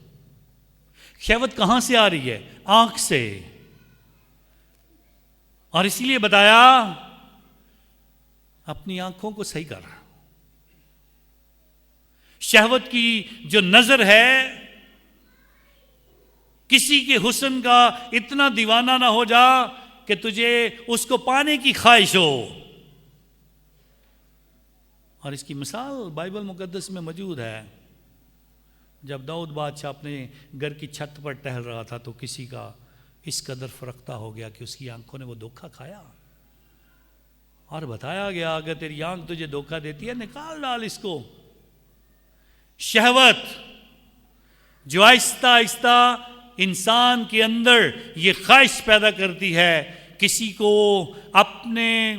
شہوت کہاں سے آ رہی ہے؟ آنکھ سے، اور اسی لیے بتایا اپنی آنکھوں کو صحیح کر۔ شہوت کی جو نظر ہے، کسی کے حسن کا اتنا دیوانہ نہ ہو جا کہ تجھے اس کو پانے کی خواہش ہو۔ اور اس کی مثال بائبل مقدس میں موجود ہے۔ جب داؤد بادشاہ اپنے گھر کی چھت پر ٹہل رہا تھا تو کسی کا اس قدر فرقتہ ہو گیا کہ اس کی آنکھوں نے وہ دھوکہ کھایا، اور بتایا گیا اگر تیری آنکھ تجھے دھوکہ دیتی ہے نکال ڈال اس کو۔ شہوت جو آہستہ آہستہ انسان کے اندر یہ خواہش پیدا کرتی ہے کسی کو اپنے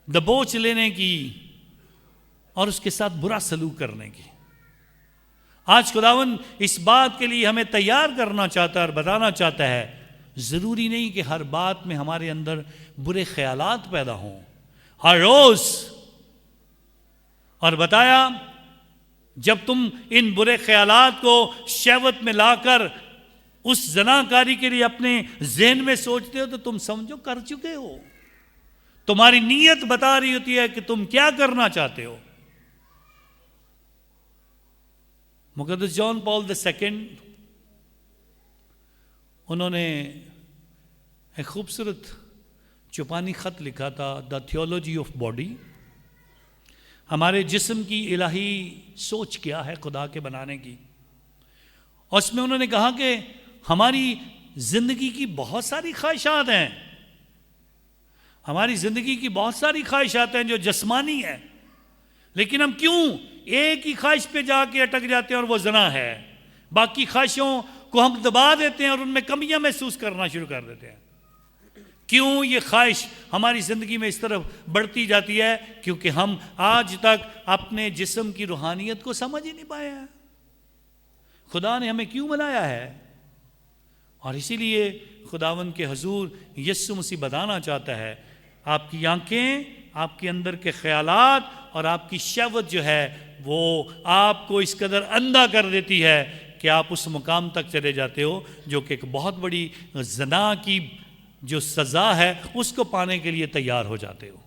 دبوچ لینے کی اور اس کے ساتھ برا سلوک کرنے کی۔ آج خداوند اس بات کے لیے ہمیں تیار کرنا چاہتا ہے اور بتانا چاہتا ہے ضروری نہیں کہ ہر بات میں ہمارے اندر برے خیالات پیدا ہوں، ہر روز۔ اور بتایا جب تم ان برے خیالات کو شہوت میں لا کر اس زناکاری کے لیے اپنے ذہن میں سوچتے ہو تو تم سمجھو کر چکے ہو۔ تمہاری نیت بتا رہی ہوتی ہے کہ تم کیا کرنا چاہتے ہو۔ مقدس جان پال II انہوں نے ایک خوبصورت چوپانی خط لکھا تھا، دا تھیولوجی آف باڈی، ہمارے جسم کی الہی سوچ کیا ہے خدا کے بنانے کی۔ اور اس میں انہوں نے کہا کہ ہماری زندگی کی بہت ساری خواہشات ہیں، ہماری زندگی کی بہت ساری خواہشات ہیں جو جسمانی ہیں، لیکن ہم کیوں ایک ہی خواہش پہ جا کے اٹک جاتے ہیں اور وہ زنا ہے، باقی خواہشوں کو ہم دبا دیتے ہیں اور ان میں کمیاں محسوس کرنا شروع کر دیتے ہیں۔ کیوں یہ خواہش ہماری زندگی میں اس طرف بڑھتی جاتی ہے؟ کیونکہ ہم آج تک اپنے جسم کی روحانیت کو سمجھ ہی نہیں پائے ہیں۔ خدا نے ہمیں کیوں بنایا ہے اور اسی لیے خداوند کے حضور یسوع مسیح بتانا چاہتا ہے آپ کی آنکھیں، آپ کے اندر کے خیالات اور آپ کی شہوت جو ہے وہ آپ کو اس قدر اندھا کر دیتی ہے کہ آپ اس مقام تک چلے جاتے ہو جو کہ ایک بہت بڑی زنا کی جو سزا ہے اس کو پانے کے لیے تیار ہو جاتے ہو.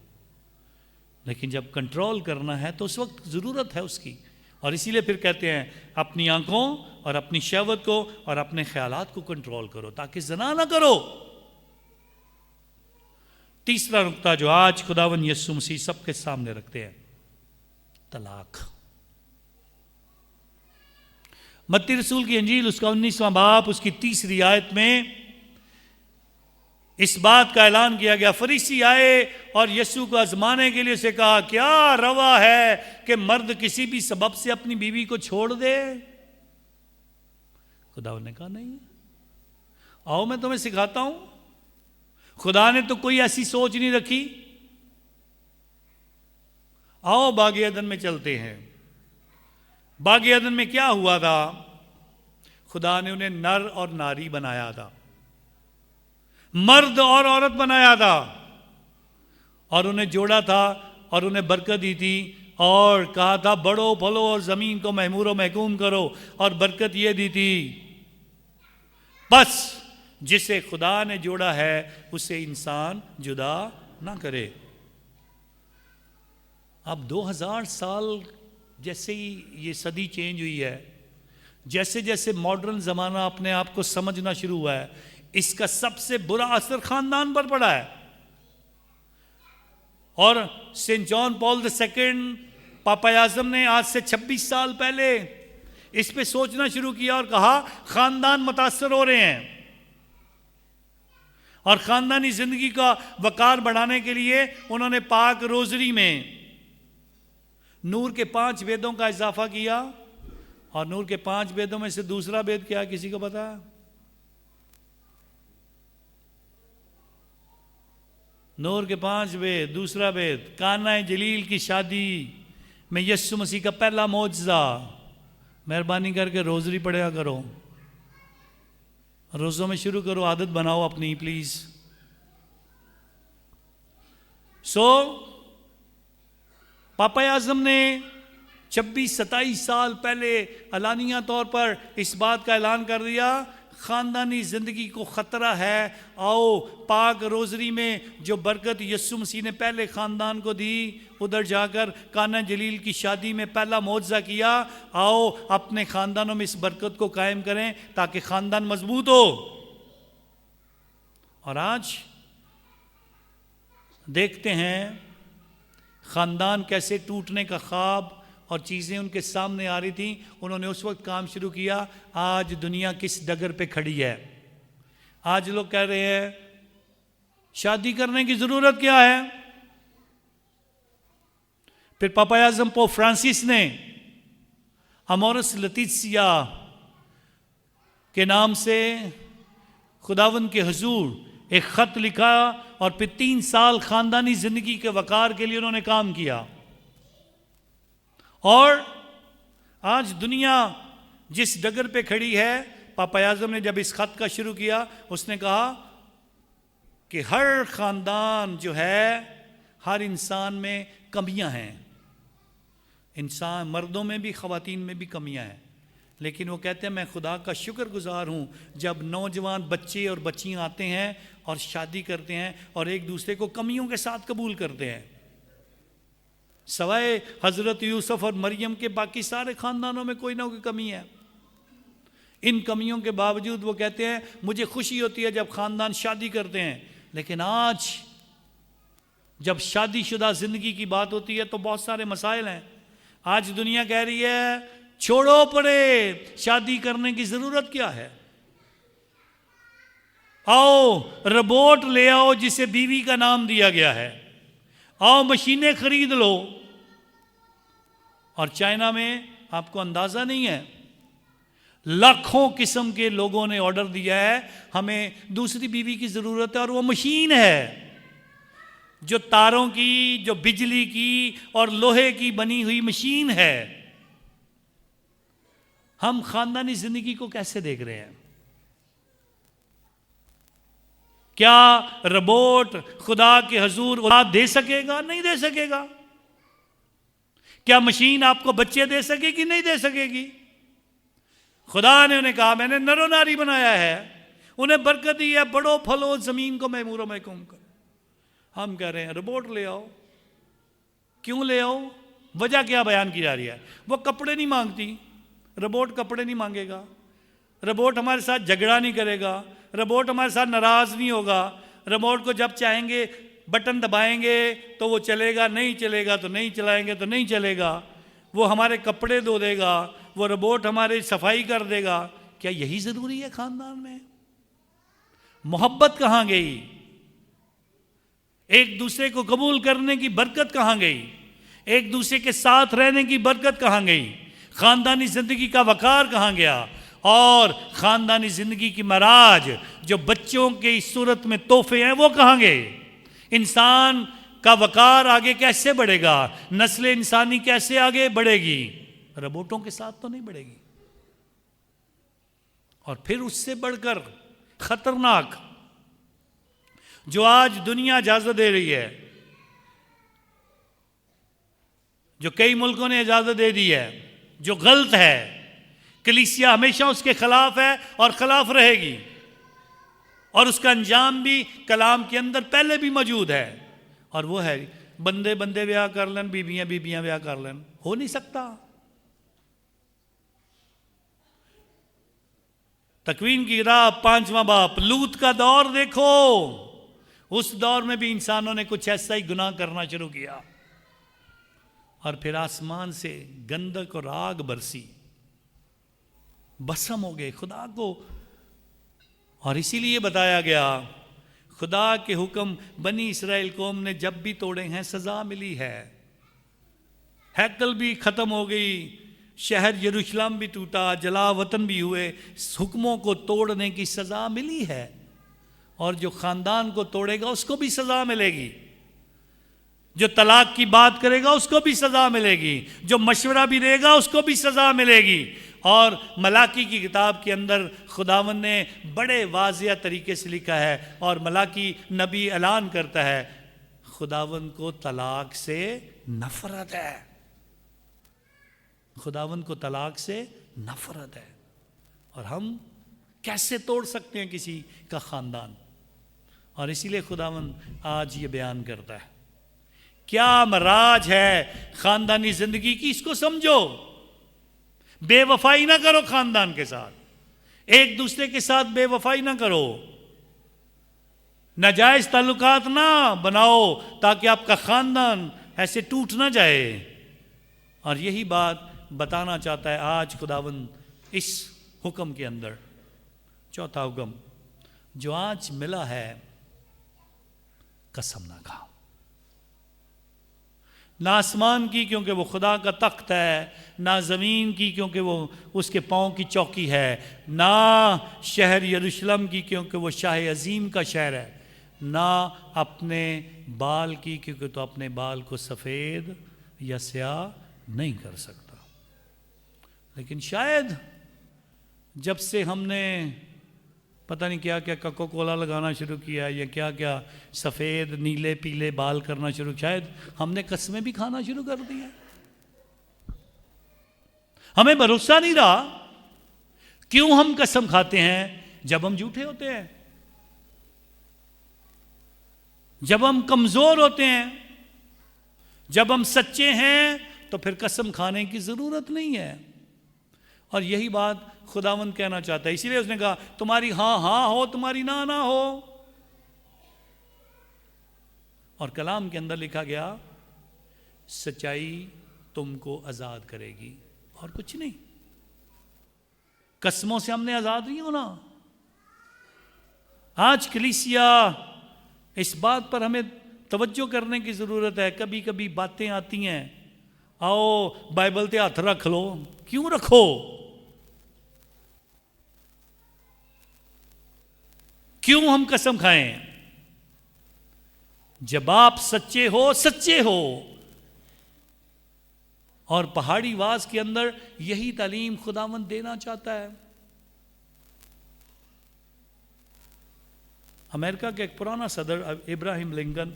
لیکن جب کنٹرول کرنا ہے تو اس وقت ضرورت ہے اس کی. اور اسی لیے پھر کہتے ہیں اپنی آنکھوں اور اپنی شہوت کو اور اپنے خیالات کو کنٹرول کرو تاکہ زنا نہ کرو. تیسرا نقطہ جو آج خداوند یسوع مسیح سب کے سامنے رکھتے ہیں، طلاق. متی رسول کی انجیل اس کا 19واں باب اس کی 30 آیت میں اس بات کا اعلان کیا گیا. فریسی آئے اور یسوع کو آزمانے کے لیے اسے کہا کیا روا ہے کہ مرد کسی بھی سبب سے اپنی بیوی کو چھوڑ دے؟ خداوند نے کہا نہیں. آؤ میں تمہیں سکھاتا ہوں. خدا نے تو کوئی ایسی سوچ نہیں رکھی. آؤ باغ عدن میں چلتے ہیں. باغ عدن میں کیا ہوا تھا؟ خدا نے انہیں نر اور ناری بنایا تھا، مرد اور عورت بنایا تھا، اور انہیں جوڑا تھا اور انہیں برکت دی تھی اور کہا تھا بڑھو پھلو اور زمین کو محمور و محکوم کرو، اور برکت یہ دی تھی بس جسے خدا نے جوڑا ہے اسے انسان جدا نہ کرے. اب 2000 سال جیسے ہی یہ صدی چینج ہوئی ہے، جیسے جیسے ماڈرن زمانہ اپنے آپ کو سمجھنا شروع ہوا ہے، اس کا سب سے برا اثر خاندان پر پڑا ہے. اور سینٹ جان پال II پاپا اعظم نے آج سے 26 سال پہلے اس پہ سوچنا شروع کیا اور کہا خاندان متاثر ہو رہے ہیں، اور خاندانی زندگی کا وقار بڑھانے کے لیے انہوں نے پاک روزری میں نور کے 5 بیدوں کا اضافہ کیا. اور نور کے 5 بیدوں میں سے دوسرا بید کیا کسی کو پتا ہے؟ نور کے 5 بید، دوسرا بید کانا جلیل کی شادی میں یسوع مسیح کا پہلا معجزہ. مہربانی کر کے روزری پڑھا کرو، روزوں میں شروع کرو، عادت بناؤ اپنی پلیز. پاپا اعظم نے 26-27 سال پہلے علانیہ طور پر اس بات کا اعلان کر دیا خاندانی زندگی کو خطرہ ہے. آؤ پاک روزری میں جو برکت یسوع مسیح نے پہلے خاندان کو دی، ادھر جا کر کانا جلیل کی شادی میں پہلا معجزہ کیا، آؤ اپنے خاندانوں میں اس برکت کو قائم کریں تاکہ خاندان مضبوط ہو. اور آج دیکھتے ہیں خاندان کیسے ٹوٹنے کا خواب اور چیزیں ان کے سامنے آ رہی تھیں. انہوں نے اس وقت کام شروع کیا. آج دنیا کس ڈگر پہ کھڑی ہے؟ آج لوگ کہہ رہے ہیں شادی کرنے کی ضرورت کیا ہے؟ پھر پاپا اعظم پوپ فرانسس نے امورس لیٹیسیا کے نام سے خداوند کے حضور ایک خط لکھا، اور پھر 3 سال خاندانی زندگی کے وقار کے لیے انہوں نے کام کیا. اور آج دنیا جس ڈگر پہ کھڑی ہے، پاپا اعظم نے جب اس خط کا شروع کیا اس نے کہا کہ ہر خاندان جو ہے، ہر انسان میں کمیاں ہیں. انسان مردوں میں بھی خواتین میں بھی کمیاں ہیں، لیکن وہ کہتے ہیں میں خدا کا شکر گزار ہوں جب نوجوان بچے اور بچیاں آتے ہیں اور شادی کرتے ہیں اور ایک دوسرے کو کمیوں کے ساتھ قبول کرتے ہیں. سوائے حضرت یوسف اور مریم کے باقی سارے خاندانوں میں کوئی نہ کوئی کمی ہے. ان کمیوں کے باوجود وہ کہتے ہیں مجھے خوشی ہوتی ہے جب خاندان شادی کرتے ہیں. لیکن آج جب شادی شدہ زندگی کی بات ہوتی ہے تو بہت سارے مسائل ہیں. آج دنیا کہہ رہی ہے چھوڑو پڑے، شادی کرنے کی ضرورت کیا ہے؟ آؤ روبوٹ لے آؤ جسے بیوی کا نام دیا گیا ہے، آؤ مشینیں خرید لو. اور چائنا میں آپ کو اندازہ نہیں ہے، لاکھوں قسم کے لوگوں نے آرڈر دیا ہے ہمیں دوسری بیوی کی ضرورت ہے، اور وہ مشین ہے جو تاروں کی، جو بجلی کی اور لوہے کی بنی ہوئی مشین ہے. ہم خاندانی زندگی کو کیسے دیکھ رہے ہیں؟ کیا روبوٹ خدا کے حضور اولاد دے سکے گا؟ نہیں دے سکے گا۔ کیا مشین آپ کو بچے دے سکے گی؟ نہیں دے سکے گی۔ خدا نے انہیں کہا میں نے نر و ناری بنایا ہے، انہیں برکت دی ہے، بڑو پھلو زمین کو معمور و محکوم کرو۔ ہم کہہ رہے ہیں روبوٹ لے آؤ۔ کیوں لے آؤ؟ وجہ کیا بیان کی جا رہی ہے؟ وہ کپڑے نہیں مانگتی، روبوٹ کپڑے نہیں مانگے گا، روبوٹ ہمارے ساتھ جھگڑا نہیں کرے گا، روبوٹ ہمارے ساتھ ناراض نہیں ہوگا، روبوٹ کو جب چاہیں گے بٹن دبائیں گے تو وہ چلے گا، نہیں چلے گا تو نہیں چلائیں گے تو نہیں چلے گا، وہ ہمارے کپڑے دھو دے گا، وہ روبوٹ ہمارے صفائی کر دے گا۔ کیا یہی ضروری ہے خاندان میں؟ محبت کہاں گئی؟ ایک دوسرے کو قبول کرنے کی برکت کہاں گئی؟ ایک دوسرے کے ساتھ رہنے کی برکت کہاں گئی؟ خاندانی زندگی کا وقار کہاں گیا؟ اور خاندانی زندگی کی معراج جو بچوں کی صورت میں تحفے ہیں وہ کہاں گئے؟ انسان کا وقار آگے کیسے بڑھے گا؟ نسل انسانی کیسے آگے بڑھے گی؟ روبوٹوں کے ساتھ تو نہیں بڑھے گی۔ اور پھر اس سے بڑھ کر خطرناک جو آج دنیا اجازت دے رہی ہے، جو کئی ملکوں نے اجازت دے دی ہے، جو غلط ہے، کلیسیا ہمیشہ اس کے خلاف ہے اور خلاف رہے گی، اور اس کا انجام بھی کلام کے اندر پہلے بھی موجود ہے، اور وہ ہے بندے بندے بیاہ کر لیں، بیویاں بیویاں بیاہ کر لیں۔ ہو نہیں سکتا۔ تکوین کی کتاب 5واں باب، لوط کا دور دیکھو، اس دور میں بھی انسانوں نے کچھ ایسا ہی گناہ کرنا شروع کیا، اور پھر آسمان سے گندک اور آگ برسی، بسم ہو گئے خدا کو۔ اور اسی لیے بتایا گیا خدا کے حکم بنی اسرائیل قوم نے جب بھی توڑے ہیں سزا ملی ہے۔ ہیکل بھی ختم ہو گئی، شہر یروشلم بھی ٹوٹا، جلا وطن بھی ہوئے، حکموں کو توڑنے کی سزا ملی ہے، اور جو خاندان کو توڑے گا اس کو بھی سزا ملے گی، جو طلاق کی بات کرے گا اس کو بھی سزا ملے گی، جو مشورہ بھی دے گا اس کو بھی سزا ملے گی۔ اور ملاکی کی کتاب کے اندر خداوند نے بڑے واضح طریقے سے لکھا ہے، اور ملاکی نبی اعلان کرتا ہے خداوند کو طلاق سے نفرت ہے، خداوند کو طلاق سے نفرت ہے۔ اور ہم کیسے توڑ سکتے ہیں کسی کا خاندان؟ اور اسی لیے خداوند آج یہ بیان کرتا ہے کیا معراج ہے خاندانی زندگی کی، اس کو سمجھو۔ بے وفائی نہ کرو خاندان کے ساتھ، ایک دوسرے کے ساتھ بے وفائی نہ کرو، ناجائز تعلقات نہ بناؤ تاکہ آپ کا خاندان ایسے ٹوٹ نہ جائے۔ اور یہی بات بتانا چاہتا ہے آج خداوند اس حکم کے اندر۔ چوتھا حکم جو آج ملا ہے، قسم نہ کھاؤ، نہ آسمان کی کیونکہ وہ خدا کا تخت ہے، نہ زمین کی کیونکہ وہ اس کے پاؤں کی چوکی ہے، نہ شہر یروشلم کی کیونکہ وہ شاہ عظیم کا شہر ہے، نہ اپنے بال کی کیونکہ تو اپنے بال کو سفید یا سیاہ نہیں کر سکتا۔ لیکن شاید جب سے ہم نے پتہ نہیں کیا کیا کوکا کولا لگانا شروع کیا یا کیا کیا سفید نیلے پیلے بال کرنا شروع، شاید ہم نے قسمیں بھی کھانا شروع کر دی ہیں۔ ہمیں بھروسہ نہیں رہا۔ کیوں ہم قسم کھاتے ہیں؟ جب ہم جھوٹے ہوتے ہیں، جب ہم کمزور ہوتے ہیں، جب ہم سچے ہیں تو پھر قسم کھانے کی ضرورت نہیں ہے۔ اور یہی بات خداوند کہنا چاہتا ہے، اسی لیے اس نے کہا تمہاری ہاں ہاں ہو، تمہاری نہ نہ ہو۔ اور کلام کے اندر لکھا گیا سچائی تم کو آزاد کرے گی، اور کچھ نہیں۔ قسموں سے ہم نے آزاد نہیں ہونا۔ آج کلیسیا اس بات پر ہمیں توجہ کرنے کی ضرورت ہے۔ کبھی کبھی باتیں آتی ہیں، آؤ بائبل تے ہاتھ رکھ لو۔ کیوں رکھو؟ کیوں ہم قسم کھائیں؟ جب آپ سچے ہو، سچے ہو۔ اور پہاڑی واز کے اندر یہی تعلیم خداوند دینا چاہتا ہے۔ امریکہ کا ایک پرانا صدر ابراہیم لنکن،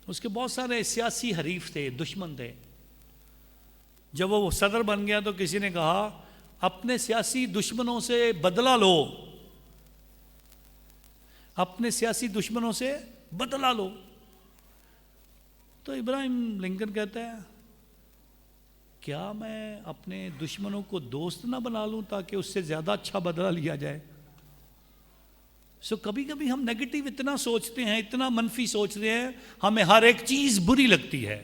اس کے بہت سارے سیاسی حریف تھے، دشمن تھے. جب وہ صدر بن گیا تو کسی نے کہا اپنے سیاسی دشمنوں سے بدلہ لو، اپنے سیاسی دشمنوں سے بدلہ لو. تو ابراہیم لنکن کہتا ہے کیا میں اپنے دشمنوں کو دوست نہ بنا لوں تاکہ اس سے زیادہ اچھا بدلہ لیا جائے؟ کبھی کبھی ہم نیگیٹو اتنا سوچتے ہیں، اتنا منفی سوچتے ہیں، ہمیں ہر ایک چیز بری لگتی ہے،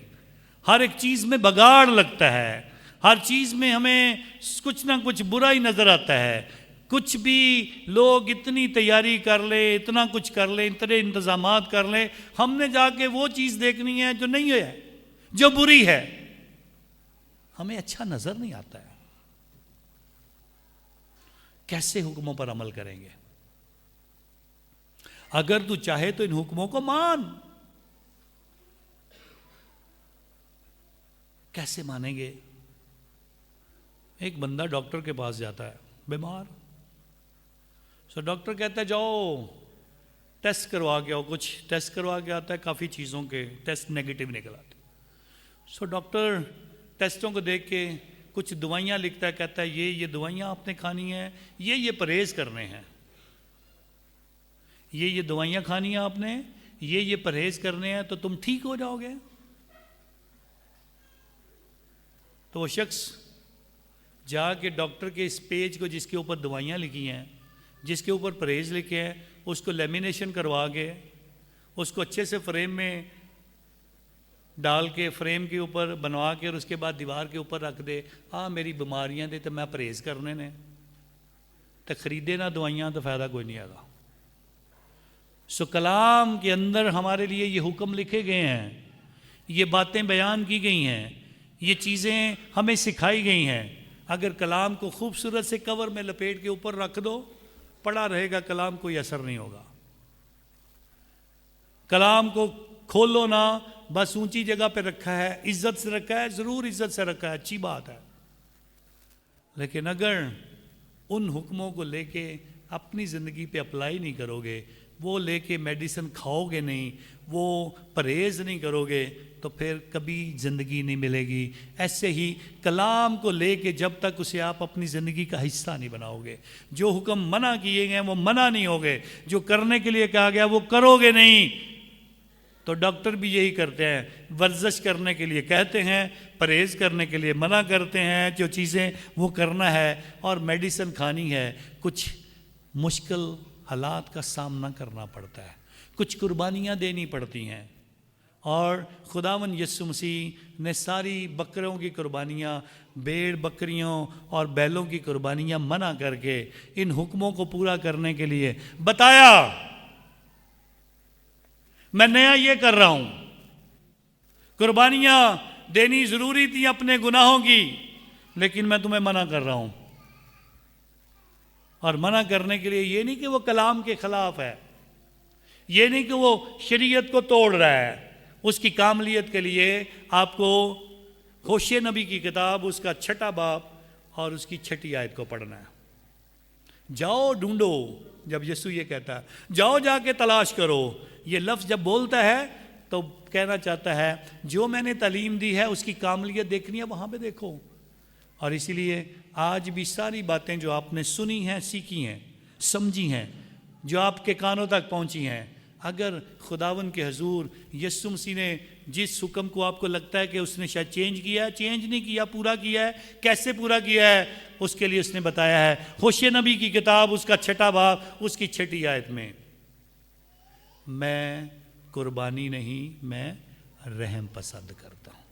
ہر ایک چیز میں بگاڑ لگتا ہے، ہر چیز میں ہمیں کچھ نہ کچھ برا ہی نظر آتا ہے. کچھ بھی لوگ اتنی تیاری کر لیں، اتنا کچھ کر لیں، اتنے انتظامات کر لیں، ہم نے جا کے وہ چیز دیکھنی ہے جو نہیں ہے، جو بری ہے، ہمیں اچھا نظر نہیں آتا ہے. کیسے حکموں پر عمل کریں گے؟ اگر تو چاہے تو ان حکموں کو مان. کیسے مانیں گے؟ ایک بندہ ڈاکٹر کے پاس جاتا ہے بیمار. ڈاکٹر کہتا ہے جاؤ ٹیسٹ کروا کے آؤ. کچھ ٹیسٹ کروا کے آتا ہے، کافی چیزوں کے ٹیسٹ نیگیٹو نکل آتے. ڈاکٹر ٹیسٹوں کو دیکھ کے کچھ دوائیاں لکھتا ہے، کہتا ہے یہ دوائیاں آپ نے کھانی ہیں، یہ پرہیز کرنے ہیں، یہ دوائیاں کھانی ہیں آپ نے، یہ پرہیز کرنے ہیں تو تم ٹھیک ہو جاؤ گے. تو وہ شخص جا کے ڈاکٹر کے اس پیج کو جس کے اوپر دوائیاں لکھی ہیں، جس کے اوپر پرہیز لکھے ہیں، اس کو لیمینیشن کروا کے اس کو اچھے سے فریم میں ڈال کے فریم کے اوپر بنوا کے اور اس کے بعد دیوار کے اوپر رکھ دے. میری بیماریاں دے تو میں پرہیز کرنے نے، تو خریدے نہ دوائیاں تو فائدہ کوئی نہیں آگا. کلام کے اندر ہمارے لیے یہ حکم لکھے گئے ہیں، یہ باتیں بیان کی گئی ہیں، یہ چیزیں ہمیں سکھائی گئی ہیں. اگر کلام کو خوبصورت سے کور میں لپیٹ کے اوپر رکھ دو، پڑا رہے گا کلام، کوئی اثر نہیں ہوگا. کلام کو کھولو نہ، بس اونچی جگہ پہ رکھا ہے، عزت سے رکھا ہے، ضرور عزت سے رکھا ہے، اچھی بات ہے. لیکن اگر ان حکموں کو لے کے اپنی زندگی پہ اپلائی نہیں کرو گے، وہ لے کے میڈیسن کھاؤ گے نہیں، وہ پرہیز نہیں کرو گے، تو پھر کبھی زندگی نہیں ملے گی. ایسے ہی کلام کو لے کے جب تک اسے آپ اپنی زندگی کا حصہ نہیں بناؤ گے، جو حکم منع کیے گئے وہ منع نہیں ہوگے، جو کرنے کے لیے کہا گیا وہ کرو گے نہیں. تو ڈاکٹر بھی یہی کرتے ہیں، ورزش کرنے کے لیے کہتے ہیں، پرہیز کرنے کے لیے منع کرتے ہیں، جو چیزیں وہ کرنا ہے، اور میڈیسن کھانی ہے. کچھ مشکل حالات کا سامنا کرنا پڑتا ہے، کچھ قربانیاں دینی پڑتی ہیں. اور خداوند یسوع مسیح نے ساری بکروں کی قربانیاں، بھیڑ بکریوں اور بیلوں کی قربانیاں منع کر کے ان حکموں کو پورا کرنے کے لیے بتایا، میں نیا یہ کر رہا ہوں. قربانیاں دینی ضروری تھی اپنے گناہوں کی، لیکن میں تمہیں منع کر رہا ہوں. اور منع کرنے کے لیے یہ نہیں کہ وہ کلام کے خلاف ہے، یہ نہیں کہ وہ شریعت کو توڑ رہا ہے. اس کی کاملیت کے لیے آپ کو ہوشے نبی کی کتاب، اس کا 6 باب اور اس کی 6 آیت کو پڑھنا ہے. جاؤ ڈھونڈو، جب یسوع یہ کہتا ہے جاؤ جا کے تلاش کرو، یہ لفظ جب بولتا ہے تو کہنا چاہتا ہے جو میں نے تعلیم دی ہے اس کی کاملیت دیکھنی ہے، وہاں پہ دیکھو. اور اسی لیے آج بھی ساری باتیں جو آپ نے سنی ہیں، سیکھی ہیں، سمجھی ہیں، جو آپ کے کانوں تک پہنچی ہیں، اگر خداوند کے حضور یسوع مسیح نے جس حکم کو آپ کو لگتا ہے کہ اس نے شاید چینج کیا ہے، چینج نہیں کیا، پورا کیا ہے، کیسے پورا کیا ہے، اس کے لیے اس نے بتایا ہے ہوشے نبی کی کتاب، اس کا 6 باب، اس کی 6 آیت میں، میں قربانی نہیں، میں رحم پسند کرتا ہوں.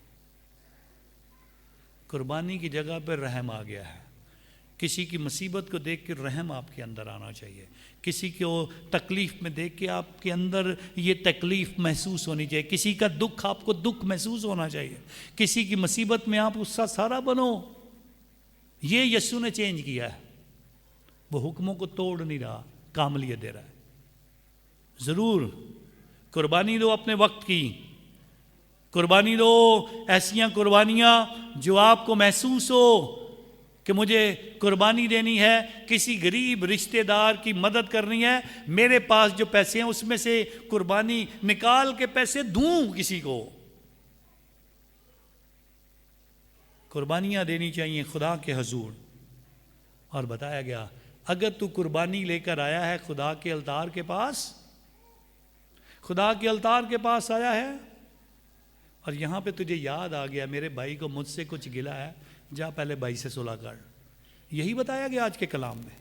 قربانی کی جگہ پہ رحم آ گیا ہے. کسی کی مصیبت کو دیکھ کے رحم آپ کے اندر آنا چاہیے. کسی کو تکلیف میں دیکھ کے آپ کے اندر یہ تکلیف محسوس ہونی چاہیے. کسی کا دکھ آپ کو دکھ محسوس ہونا چاہیے. کسی کی مصیبت میں آپ اس کا سہارا بنو. یہ یسوع نے چینج کیا ہے. وہ حکموں کو توڑ نہیں رہا، کاملیت دے رہا ہے. ضرور قربانی دو اپنے وقت کی، قربانی دو ایسیاں قربانیاں جو آپ کو محسوس ہو کہ مجھے قربانی دینی ہے، کسی غریب رشتہ دار کی مدد کرنی ہے، میرے پاس جو پیسے ہیں اس میں سے قربانی نکال کے پیسے دوں کسی کو۔ قربانیاں دینی چاہیے خدا کے حضور۔ اور بتایا گیا اگر تو قربانی لے کر آیا ہے خدا کے الطار کے پاس، خدا کے الطار کے پاس آیا ہے، اور یہاں پہ تجھے یاد آ گیا میرے بھائی کو مجھ سے کچھ گلا ہے، جا پہلے بھائی سے صلح کر۔ یہی بتایا گیا آج کے کلام میں،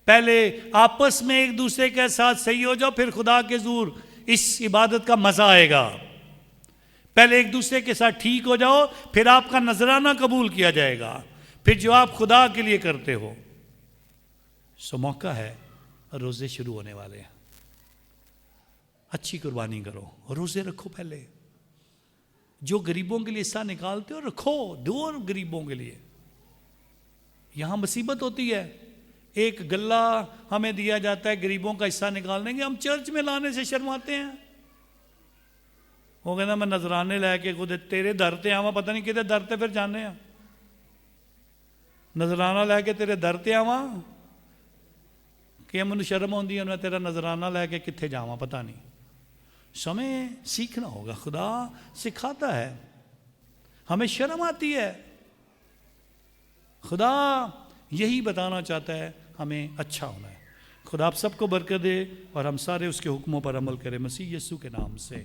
پہلے آپس میں ایک دوسرے کے ساتھ صحیح ہو جاؤ، پھر خدا کے حضور اس عبادت کا مزہ آئے گا۔ پہلے ایک دوسرے کے ساتھ ٹھیک ہو جاؤ، پھر آپ کا نذرانہ قبول کیا جائے گا، پھر جو آپ خدا کے لیے کرتے ہو۔ سو موقع ہے، روزے شروع ہونے والے ہیں، اچھی قربانی کرو، روزے رکھو، پہلے جو غریبوں کے لیے حصہ نکالتے ہو رکھو، دو غریبوں کے لیے۔ یہاں مصیبت ہوتی ہے، ایک گلہ ہمیں دیا جاتا ہے غریبوں کا حصہ نکالنے کے، ہم چرچ میں لانے سے شرماتے ہیں۔ وہ کہنا میں نذرانے لے کے خود تیرے درتے آواں، پتہ نہیں کدھر درتے پھر جانے ہیں، نذرانہ لے کے تیرے درتے آواں کہ مجھے شرم ہوندی ہے میں تیرا نذرانہ لے کے کتنے جاواں، پتہ نہیں۔ ہمیں سیکھنا ہوگا، خدا سکھاتا ہے، ہمیں شرم آتی ہے، خدا یہی بتانا چاہتا ہے ہمیں اچھا ہونا ہے۔ خدا آپ سب کو برکت دے اور ہم سارے اس کے حکموں پر عمل کریں، مسیح یسوع کے نام سے۔